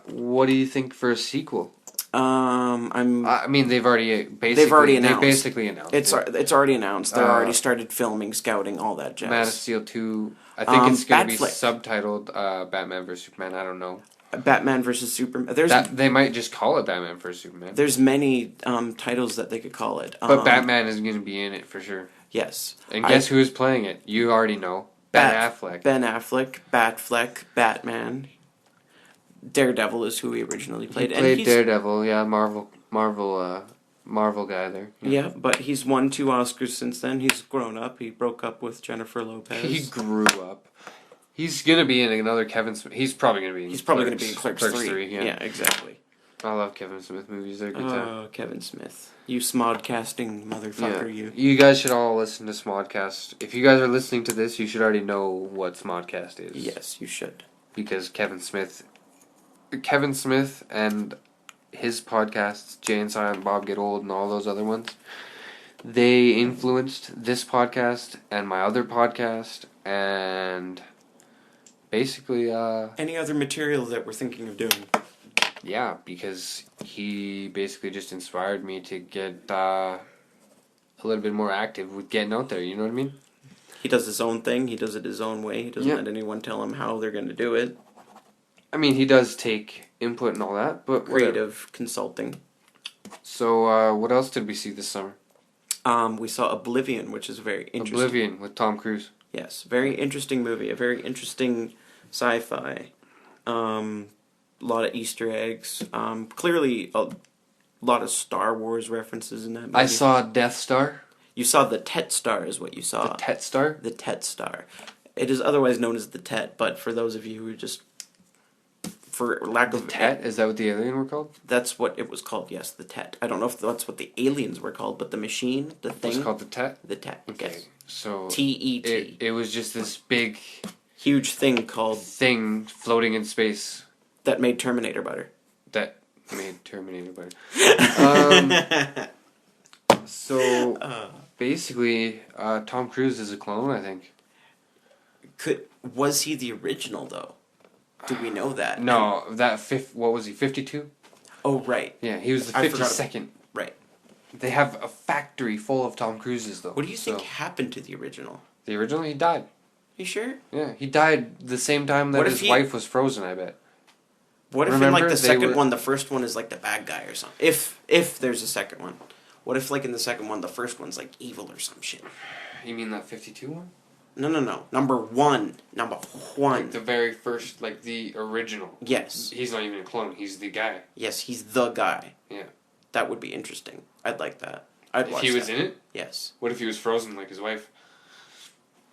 what do you think for a sequel? I mean, they've already announced. They basically announced. It's already announced. They're already started filming, scouting, all that jazz. Man of Steel 2. I think it's going to be Batfleck. subtitled Batman vs Superman. I don't know. Batman versus Superman. They might just call it Batman vs Superman. There's many titles that they could call it. But Batman is going to be in it for sure. Yes. And guess who is playing it? You already know. Ben Affleck. Ben Affleck, Batfleck, Batman. Daredevil is who he originally played. He played Daredevil, yeah, Marvel guy there. Yeah, but he's won 2 Oscars since then. He's grown up. He broke up with Jennifer Lopez. He grew up. He's gonna be in another Kevin Smith. He's probably gonna be in Clerks 3. Yeah, exactly. I love Kevin Smith movies. They're a good time. Oh, Kevin Smith. You smodcasting motherfucker, you. You guys should all listen to Smodcast. If you guys are listening to this, you should already know what Smodcast is. Yes, you should. Because Kevin Smith and his podcasts, Jay and Silent Bob Get Old and all those other ones, they influenced this podcast and my other podcast and basically any other material that we're thinking of doing. Yeah, because he basically just inspired me to get a little bit more active with getting out there, you know what I mean? He does his own thing, he does it his own way, he doesn't let anyone tell him how they're going to do it. I mean, he does take input and all that, but creative consulting. So, what else did we see this summer? We saw Oblivion, which is very interesting. Oblivion with Tom Cruise. Yes, very interesting movie, a very interesting sci-fi. A lot of Easter eggs. Clearly, a lot of Star Wars references in that movie. I saw Death Star. You saw the Tet Star is what you saw. The Tet Star? The Tet Star. It is otherwise known as the Tet, but for those of you who just... For lack of... Tet? Is that what the alien were called? That's what it was called, yes, the Tet. I don't know if that's what the aliens were called, but the machine, the thing... It was called the Tet? The Tet, okay. Yes. So... T-E-T. It was just this big... Huge thing called... Thing floating in space. That made Terminator better. that made Terminator better. So basically, Tom Cruise is a clone, I think. Was he the original though? Do we know that? No, what was he? 52? Oh right. Yeah, he was the I forgot 52nd. Right. They have a factory full of Tom Cruises, though. What do you think happened to the original? The original, he died. You sure? Yeah, he died the same time that his wife was frozen, I bet. What if in like the second one, the first one is like the bad guy or something? If there's a second one. What if like in the second one, the first one's like evil or some shit? You mean that 52 one? No. Number one. Like the very first, like the original. Yes. He's not even a clone, he's the guy. Yes, he's the guy. Yeah. That would be interesting. I'd like that. I'd watch If he was in it? Yes. What if he was frozen like his wife?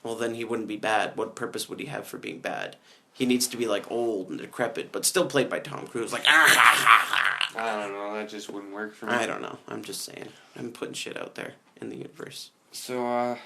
Well, then he wouldn't be bad. What purpose would he have for being bad? He needs to be like old and decrepit, but still played by Tom Cruise. Like, I don't know, that just wouldn't work for me. I don't know. I'm just saying. I'm putting shit out there in the universe. So,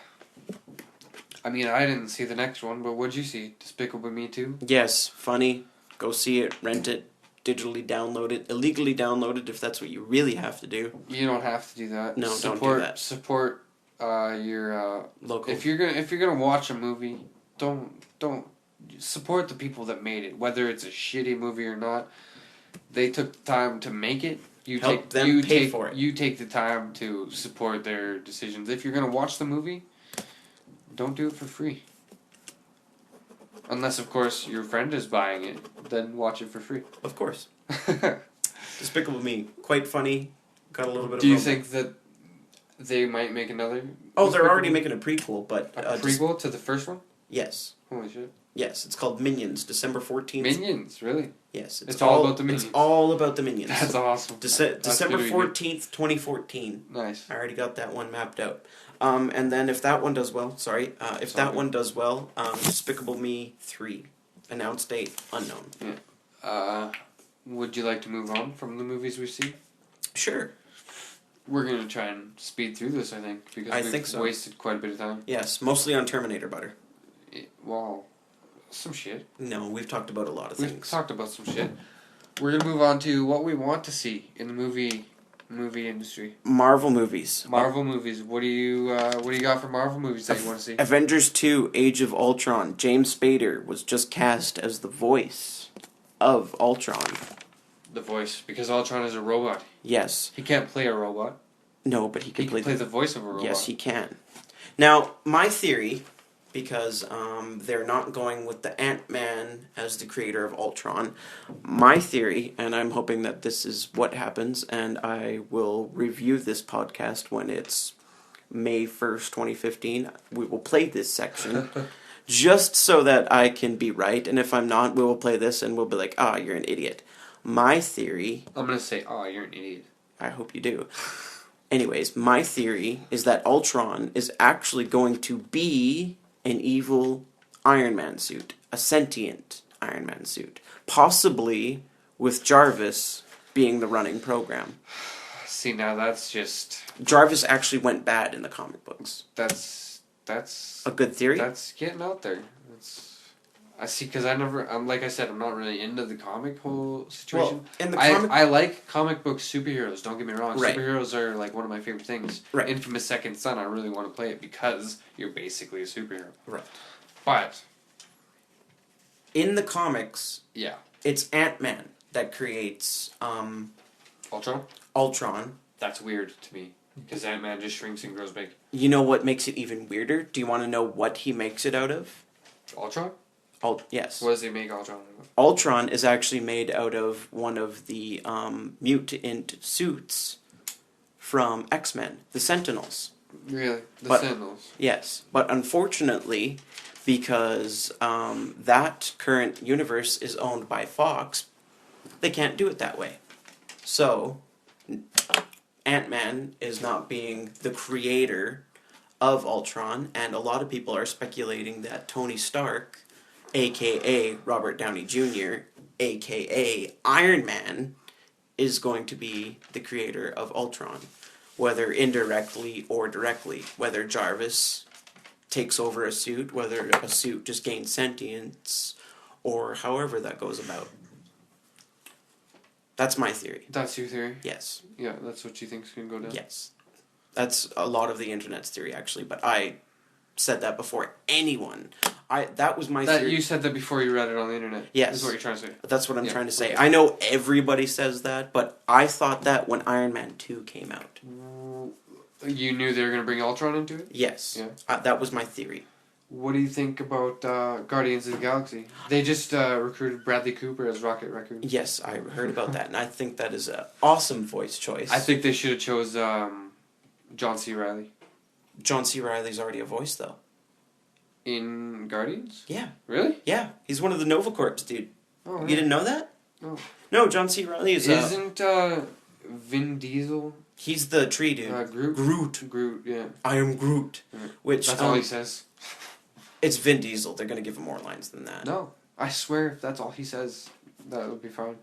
I mean, I didn't see the next one, but what'd you see? Despicable Me 2? Yes, funny. Go see it, rent it, digitally download it, illegally download it if that's what you really have to do. You don't have to do that. No, don't do that. Support your local. If you're gonna watch a movie, don't support the people that made it, whether it's a shitty movie or not. They took the time to make it. You pay for it. You take the time to support their decisions. If you're gonna watch the movie, don't do it for free. Unless, of course, your friend is buying it, then watch it for free. Of course. Despicable Me, quite funny. Got a little bit of. Do you think that they might make another? Oh, they're already making a prequel, but a prequel to the first one? Yes. Holy shit. Yes, it's called Minions, December 14th. Minions, really? Yes, it's all about the Minions. It's all about the Minions. That's awesome. December 14th, 2014. Nice. I already got that one mapped out. And then if that one does well, one does well, Despicable Me 3, announced date unknown. Yeah. Would you like to move on from the movies we see? Sure. We're going to try and speed through this, I think, because we've wasted quite a bit of time. Yes, mostly on Terminator butter. Well, some shit. No, we've talked about a lot of things. We've talked about some shit. We're going to move on to what we want to see in the movie industry. Marvel movies. Marvel movies. What do you got for Marvel movies that you want to see? Avengers 2: Age of Ultron. James Spader was just cast as the voice of Ultron. The voice, because Ultron is a robot. Yes. He can't play a robot. No, but he can play the voice of a robot. Yes, he can. Now, my theory, because they're not going with the Ant-Man as the creator of Ultron, my theory, and I'm hoping that this is what happens, and I will review this podcast when it's May 1st, 2015. We will play this section just so that I can be right, and if I'm not, we will play this and we'll be like, you're an idiot. My theory... I'm going to say, you're an idiot. I hope you do. Anyways, my theory is that Ultron is actually going to be an evil Iron Man suit. A sentient Iron Man suit. Possibly with Jarvis being the running program. See, now that's just... Jarvis actually went bad in the comic books. That's a good theory? That's getting out there. I see, because like I said, I'm not really into the comic whole situation. Well, I like comic book superheroes, don't get me wrong. Right. Superheroes are like one of my favorite things. Right. Infamous Second Son, I really want to play it because you're basically a superhero. Right. But in the comics, yeah, it's Ant-Man that creates Ultron. That's weird to me, because Ant-Man just shrinks and grows big. You know what makes it even weirder? Do you want to know what he makes it out of? Ultron? Yes. What does he make Ultron out of? Ultron is actually made out of one of the mutant suits from X-Men, the Sentinels. Really? Sentinels? Yes. But unfortunately, because that current universe is owned by Fox, they can't do it that way. So, Ant-Man is not being the creator of Ultron, and a lot of people are speculating that Tony Stark, a.k.a. Robert Downey Jr., a.k.a. Iron Man, is going to be the creator of Ultron. Whether indirectly or directly. Whether Jarvis takes over a suit, whether a suit just gains sentience, or however that goes about. That's my theory. That's your theory? Yes. Yeah, that's what you think's going to go down? Yes. That's a lot of the internet's theory, actually, but I said that before anyone. That was my theory. You said that before you read it on the internet? Yes. Is what you're trying to say? That's what I'm trying to say. I know everybody says that, but I thought that when Iron Man 2 came out. You knew they were going to bring Ultron into it? Yes. Yeah. That was my theory. What do you think about Guardians of the Galaxy? They just recruited Bradley Cooper as Rocket Raccoon. Yes, I heard about that, and I think that is an awesome voice choice. I think they should have chose John C. Reilly. John C. Reilly's already a voice, though. In Guardians? Yeah. Really? Yeah, he's one of the Nova Corps, dude. Oh, right. You didn't know that? No. No, John C. Reilly is... Isn't Vin Diesel... He's the tree dude. Groot. Groot, yeah. I am Groot. Right. Which, that's all he says. It's Vin Diesel. They're going to give him more lines than that. No. I swear if that's all he says, that would be fine.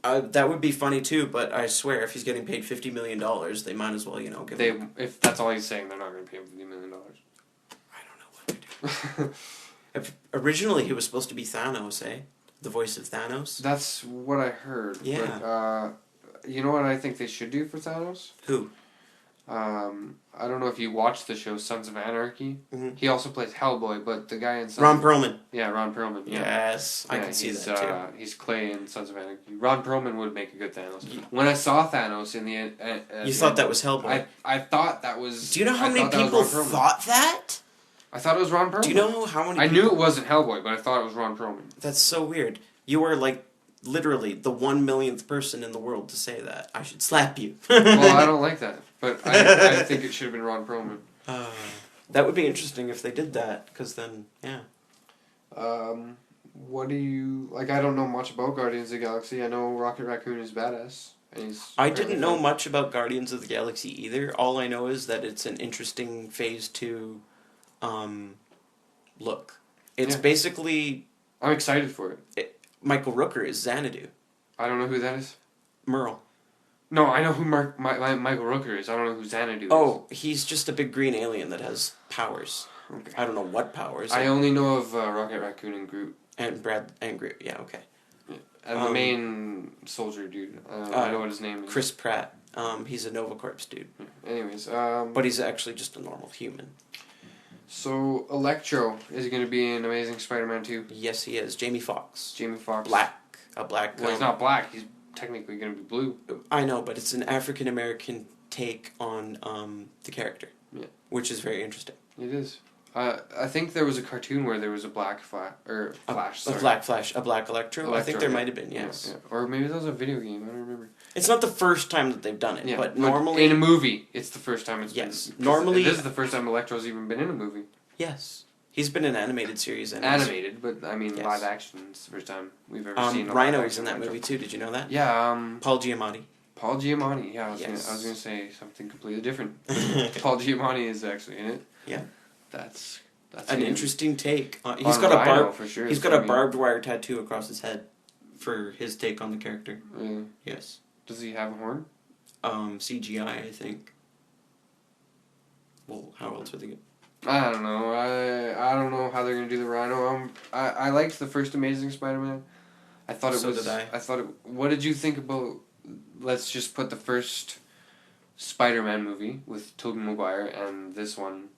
That would be funny too, but I swear if he's getting paid $50 million, they might as well, give him... If that's all he's saying, they're not going to pay him $50 million. I don't know what they're doing. Originally, he was supposed to be Thanos, eh? The voice of Thanos. That's what I heard. Yeah. But, you know what I think they should do for Thanos? Who? I don't know if you watched the show Sons of Anarchy. Mm-hmm. He also plays Hellboy, but the guy in Ron Perlman. Yeah, Ron Perlman. Yeah. Yes, I can see that too. He's Clay in Sons of Anarchy. Ron Perlman would make a good Thanos. When I saw Thanos in the you thought that was Hellboy? I thought that was... Do you know how many people thought that? I thought it was Ron Perlman. Do you know how many I knew it wasn't Hellboy, but I thought it was Ron Perlman. That's so weird. You were literally the 1,000,000th person in the world to say that. I should slap you. Well, I don't like that, but I think it should have been Ron Perlman. That would be interesting if they did that, because then, yeah. What do you... I don't know much about Guardians of the Galaxy. I know Rocket Raccoon is badass. And I didn't know much about Guardians of the Galaxy either. All I know is that it's an interesting Phase 2 look. It's basically... I'm excited for it. Michael Rooker is Xanadu. I don't know who that is. Merle. No, I know who Michael Rooker is. I don't know who Xanadu is. Oh, he's just a big green alien that has powers. Okay. I don't know what powers. I only know of Rocket Raccoon and Groot. And Groot, yeah, okay. Yeah. And the main soldier dude. I know what his name is. Chris Pratt. He's a Nova Corps dude. Yeah. Anyways. But he's actually just a normal human. So, Electro is going to be in Amazing Spider-Man 2. Yes, he is. Jamie Foxx. Jamie Foxx. A black... Well, he's not black. He's technically going to be blue. I know, but it's an African-American take on the character. Yeah. Which is very interesting. It is. I think there was a cartoon where there was a black Flash. A black Flash. A black Electro? I think there might have been, yes. Yeah. Or maybe that was a video game. I don't remember. It's not the first time that they've done it, but normally... in a movie, it's the first time it's been... Normally... This is the first time Electro's even been in a movie. Yes. He's been in an animated series. Animated, but I mean live action. It's the first time we've ever seen a Rhino was in that movie too, did you know that? Yeah, Paul Giamatti. Paul Giamatti, yeah, I was gonna say something completely different. Paul Giamatti is actually in it. Yeah. That's an interesting take. He's got a barbed wire tattoo across his head for his take on the character. Really? Yes. Does he have a horn? CGI, I think. Well, how else would they get? I don't know. I don't know how they're gonna do the Rhino. I liked the first Amazing Spider-Man. I thought it was. So did I. I thought it. What did you think about? Let's just put the first Spider-Man movie with Tobey Maguire and this one.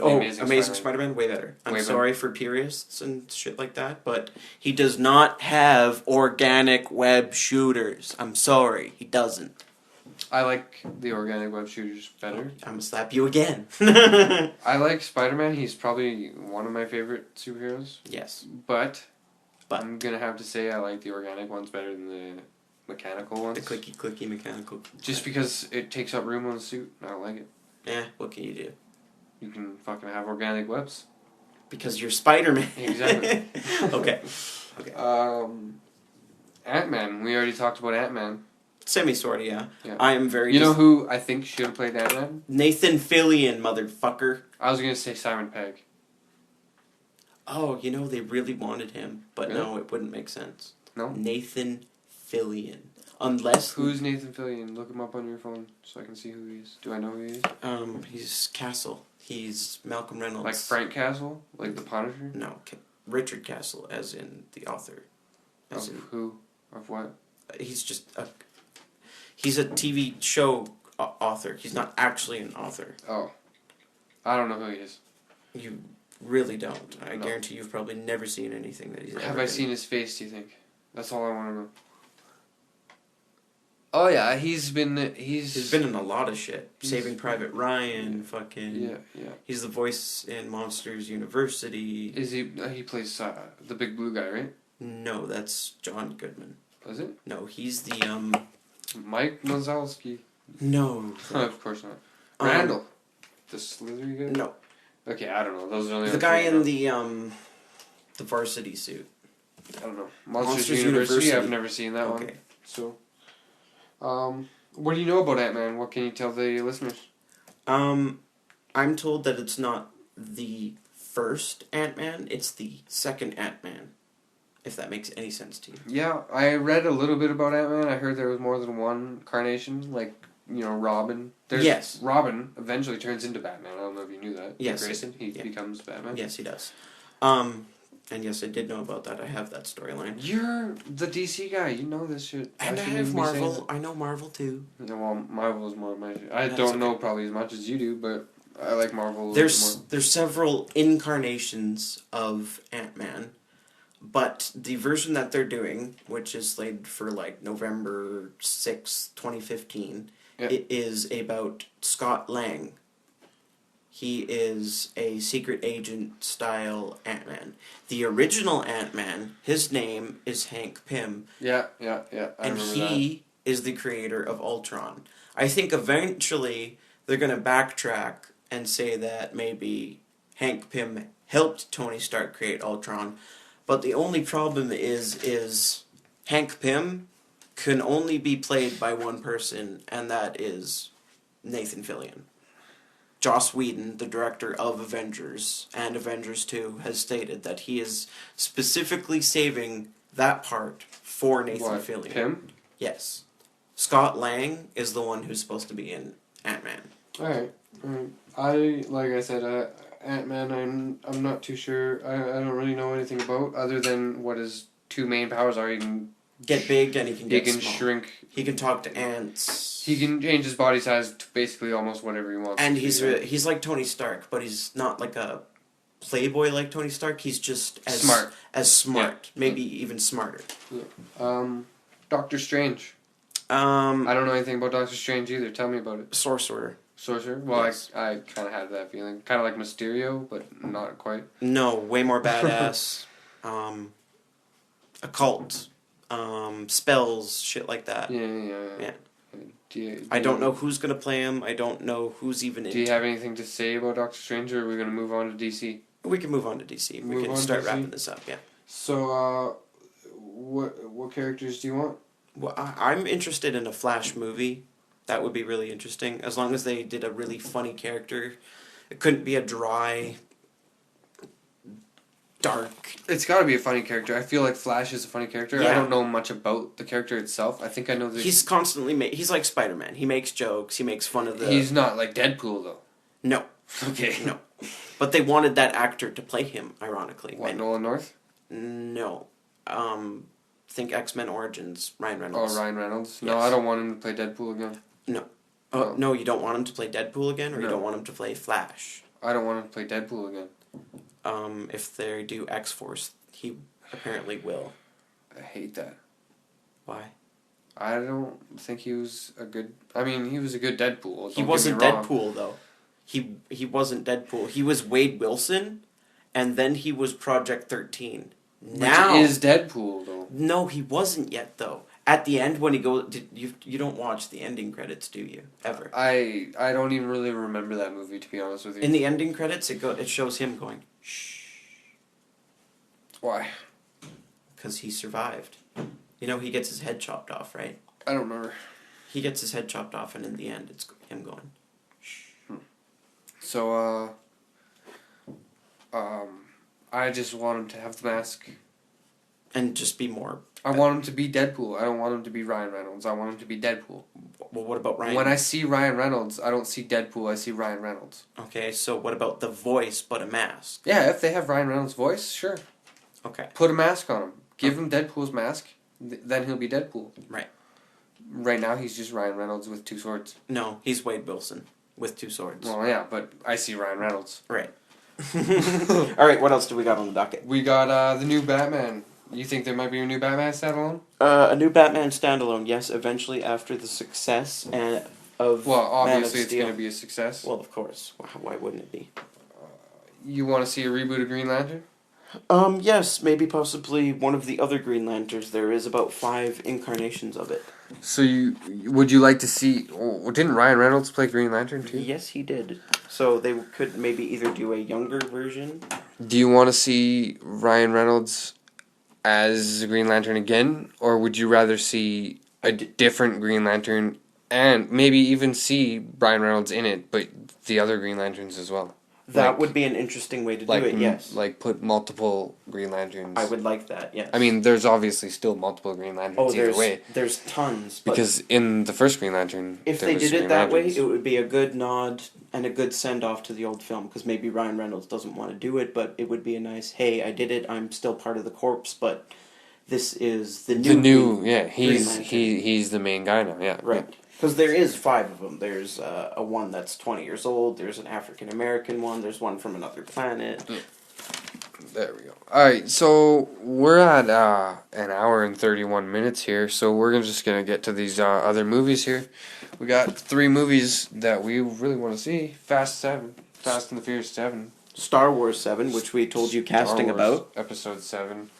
Amazing Spider-Man, way better. I'm sorry for purists and shit like that, but he does not have organic web shooters. I'm sorry, he doesn't. I like the organic web shooters better. I'm gonna slap you again. I like Spider-Man. He's probably one of my favorite superheroes. Yes. But I'm gonna have to say I like the organic ones better than the mechanical ones. The clicky mechanical. Just because it takes up room on the suit. I don't like it. Yeah, what can you do? You can fucking have organic webs. Because you're Spider-Man. Exactly. Okay. Ant-Man. We already talked about Ant-Man. Semi-sort of, yeah. I am very... You know who I think should have played Ant-Man? Nathan Fillion, motherfucker. I was going to say Simon Pegg. Oh, they really wanted him. But really? No, it wouldn't make sense. No? Nathan Fillion. Unless... Who's Nathan Fillion? Look him up on your phone so I can see who he is. Do I know who he is? He's Castle. He's Malcolm Reynolds. Like Frank Castle? Like the Punisher? No, Richard Castle, as in the author. Of who? Of what? he's a TV show author. He's not actually an author. Oh. I don't know who he is. You really don't. I No. guarantee you've probably never seen anything that he's ever Have I in. seen his face, do you think? That's all I want to know. Oh yeah, he's been in a lot of shit. Saving Private Ryan, fucking... Yeah. He's the voice in Monsters University. Is he plays the big blue guy, right? No, that's John Goodman. Is it? No, he's the, Mike Mazalski. No. Of course not. Randall. The slithery guy? No. Okay, I don't know. Those are only The guy in the varsity suit. I don't know. Monsters University. I've never seen that one. So, what do you know about Ant-Man? What can you tell the listeners? I'm told that it's not the first Ant-Man, it's the second Ant-Man. If that makes any sense to you. Yeah, I read a little bit about Ant-Man. I heard there was more than one carnation, like, Robin. Yes. Robin eventually turns into Batman. I don't know if you knew that. Yes. Grayson, he becomes Batman. Yes, he does. And yes, I did know about that. I have that storyline. You're the DC guy. You know this shit. And I have Marvel. I know Marvel too. Yeah, well, Marvel is more my shit. I don't know probably as much as you do, but I like Marvel a little bit more. There's several incarnations of Ant-Man, but the version that they're doing, which is slated for like November 6th, 2015, it is about Scott Lang. He is a secret agent style Ant-Man. The original Ant-Man, his name is Hank Pym. Yeah. And he is the creator of Ultron. I think eventually they're going to backtrack and say that maybe Hank Pym helped Tony Stark create Ultron. But the only problem is Hank Pym can only be played by one person, and that is Nathan Fillion. Joss Whedon, the director of Avengers and Avengers 2, has stated that he is specifically saving that part for Nathan Fillion. Pym? Yes. Scott Lang is the one who's supposed to be in Ant-Man. Alright. Like I said, Ant-Man, I'm not too sure. I don't really know anything about, other than what his two main powers are. He can get big and he can get small. Shrink. He can talk to ants. He can change his body size to basically almost whatever he wants. And he's like Tony Stark, but he's not like a playboy like Tony Stark. He's just as smart. Maybe even smarter. Yeah. Doctor Strange. I don't know anything about Doctor Strange either. Tell me about it. Sorcerer. Well, yes. I kind of had that feeling. Kind of like Mysterio, but not quite. No, way more badass. Occult. Spells, shit like that. Yeah. I don't know who's going to play him. I don't know who's even in. Do you have anything to say about Doctor Strange, or are we going to move on to DC? We can move on to DC. We can start wrapping this up, yeah. So, what characters do you want? Well, I'm interested in a Flash movie. That would be really interesting. As long as they did a really funny character. It couldn't be a dry, dark... It's got to be a funny character. I feel like Flash is a funny character. Yeah. I don't know much about the character itself. I think I know that... He's constantly... He's like Spider-Man. He makes jokes. He makes fun of the... He's not like Deadpool, though. No. Okay. No. But they wanted that actor to play him, ironically. What, Nolan North? No. Think X-Men Origins, Ryan Reynolds. Oh, Ryan Reynolds? Yes. No, I don't want him to play Deadpool again. No. Oh, no, you don't want him to play Deadpool again, or you don't want him to play Flash? I don't want him to play Deadpool again. If they do X-Force, he apparently will. I hate that. Why? I don't think he was a good... I mean, he was a good Deadpool. He wasn't Deadpool, though. He wasn't Deadpool. He was Wade Wilson, and then he was Project 13. Now which is Deadpool, though. No, he wasn't yet, though. At the end, when he goes... You don't watch the ending credits, do you? Ever. I don't even really remember that movie, to be honest with you. In the ending credits, it shows him going, shh. Why? Because he survived. You know, he gets his head chopped off, right? I don't remember. He gets his head chopped off, and in the end, it's him going, shh. So, I just want him to have the mask. And just be more... I want him to be Deadpool. I don't want him to be Ryan Reynolds. I want him to be Deadpool. Well, what about Ryan? When I see Ryan Reynolds, I don't see Deadpool, I see Ryan Reynolds. Okay, so what about the voice but a mask? Yeah, if they have Ryan Reynolds' voice, sure. Okay. Put a mask on him. Give him Deadpool's mask. then he'll be Deadpool. Right. Right now, he's just Ryan Reynolds with two swords. No, he's Wade Wilson with two swords. Well, yeah, but I see Ryan Reynolds. Right. All right, what else do we got on the docket? We got the new Batman. You think there might be a new Batman standalone? A new Batman standalone, yes, eventually after the success of Well, Man of obviously it's Steel. going to be a success. Well, of course. Why wouldn't it be? You want to see a reboot of Green Lantern? Yes, maybe possibly one of the other Green Lanterns. There is about 5 incarnations of it. So would you like to see? Oh, didn't Ryan Reynolds play Green Lantern too? Yes, he did. So they could maybe either do a younger version. Do you want to see Ryan Reynolds as Green Lantern again, or would you rather see a different Green Lantern and maybe even see Ryan Reynolds in it, but the other Green Lanterns as well? That would be an interesting way to do it, yes. Like put multiple Green Lanterns. I would like that, yes. I mean, there's obviously still multiple Green Lanterns either way. There's tons. But Because in the first Green Lantern, if there they was did it Green that Lanterns. way, it would be a good nod and a good send-off to the old film, because maybe Ryan Reynolds doesn't want to do it, but it would be a nice, hey, I did it, I'm still part of the corpse, but this is the new he's the main guy now, yeah. Right. Because there is 5 of them. There's a one that's 20 years old. There's an African American one. There's one from another planet. Yeah. There we go. Alright, so we're at an hour and 31 minutes here, so we're just going to get to these other movies here. We got 3 movies that we really want to see. Fast and the Furious 7. Star Wars 7, which we told you casting Star Wars about. Episode 7.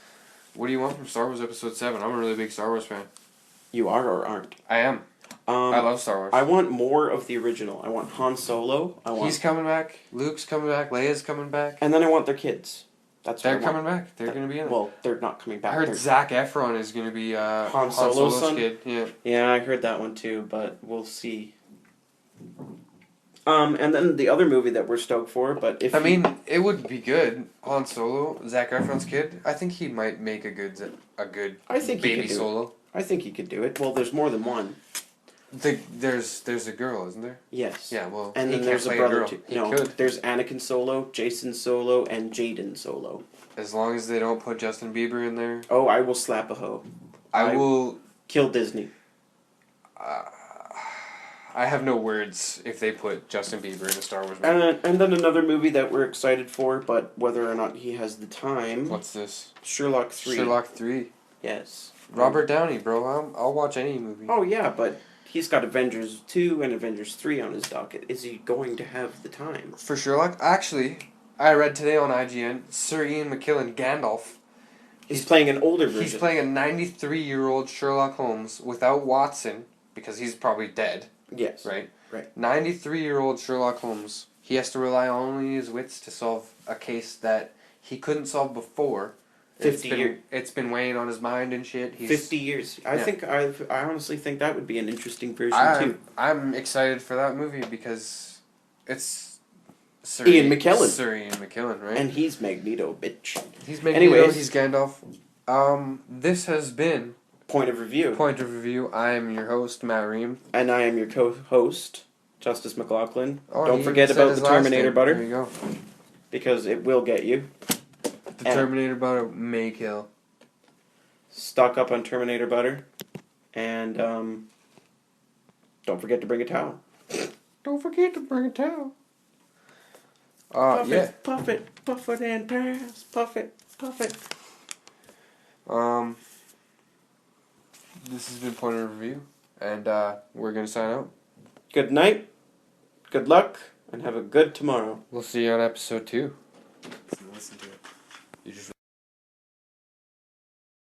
What do you want from Star Wars Episode 7? I'm a really big Star Wars fan. You are or aren't? I am. I love Star Wars. I want more of the original. I want Han Solo. He's coming back. Luke's coming back. Leia's coming back. And then I want their kids. They're coming back. They're going to be in it. Well, they're not coming back. I heard Zac Efron is going to be Han Solo's Solo's kid. Yeah. Yeah, I heard that one too, but we'll see. And then the other movie that we're stoked for, but if it would be good. Han Solo, Zac Efron's kid. I think he might make a good I think he baby could do Solo. It. I think he could do it. Well, there's more than one. There's a girl, isn't there? Yes. Yeah, well, and he then can't there's a play brother girl. too. He No, could. there's Anakin Solo, Jason Solo, and Jaden Solo. As long as they don't put Justin Bieber in there. Oh, I will slap a hoe. I will kill Disney. I have no words if they put Justin Bieber in a Star Wars movie. And then another movie that we're excited for, but whether or not he has the time. What's this? Sherlock 3. Sherlock 3. Yes. Robert Downey, bro. I'll watch any movie. Oh, yeah, but he's got Avengers 2 and Avengers 3 on his docket. Is he going to have the time? For Sherlock? Actually, I read today on IGN, Sir Ian McKellen, Gandalf. He's playing an older version. He's playing a 93-year-old Sherlock Holmes without Watson, because he's probably dead. Yes. Right? Right. 93-year-old Sherlock Holmes. He has to rely only on his wits to solve a case that he couldn't solve before. 50 years. It's been weighing on his mind and shit. 50 years. I honestly think that would be an interesting version too. I'm excited for that movie because it's Ian McKellen. Sir Ian McKellen, right? And he's Magneto, bitch. He's Magneto. Anyways. He's Gandalf. This has been Point of Review. Point of Review. I am your host, Matt Ream. And I am your co-host, Justice McLaughlin. Oh, don't forget about the Terminator butter. There you go. Because it will get you. The Terminator butter may kill. Stock up on Terminator butter. And don't forget to bring a towel. Don't forget to bring a towel. Puff Yeah. it, puff it, puff it and pass. Puff it, puff it. This has been Point of Review, and we're gonna sign out. Good night, good luck, and have a good tomorrow. We'll see you on episode 2. Listen to it. You just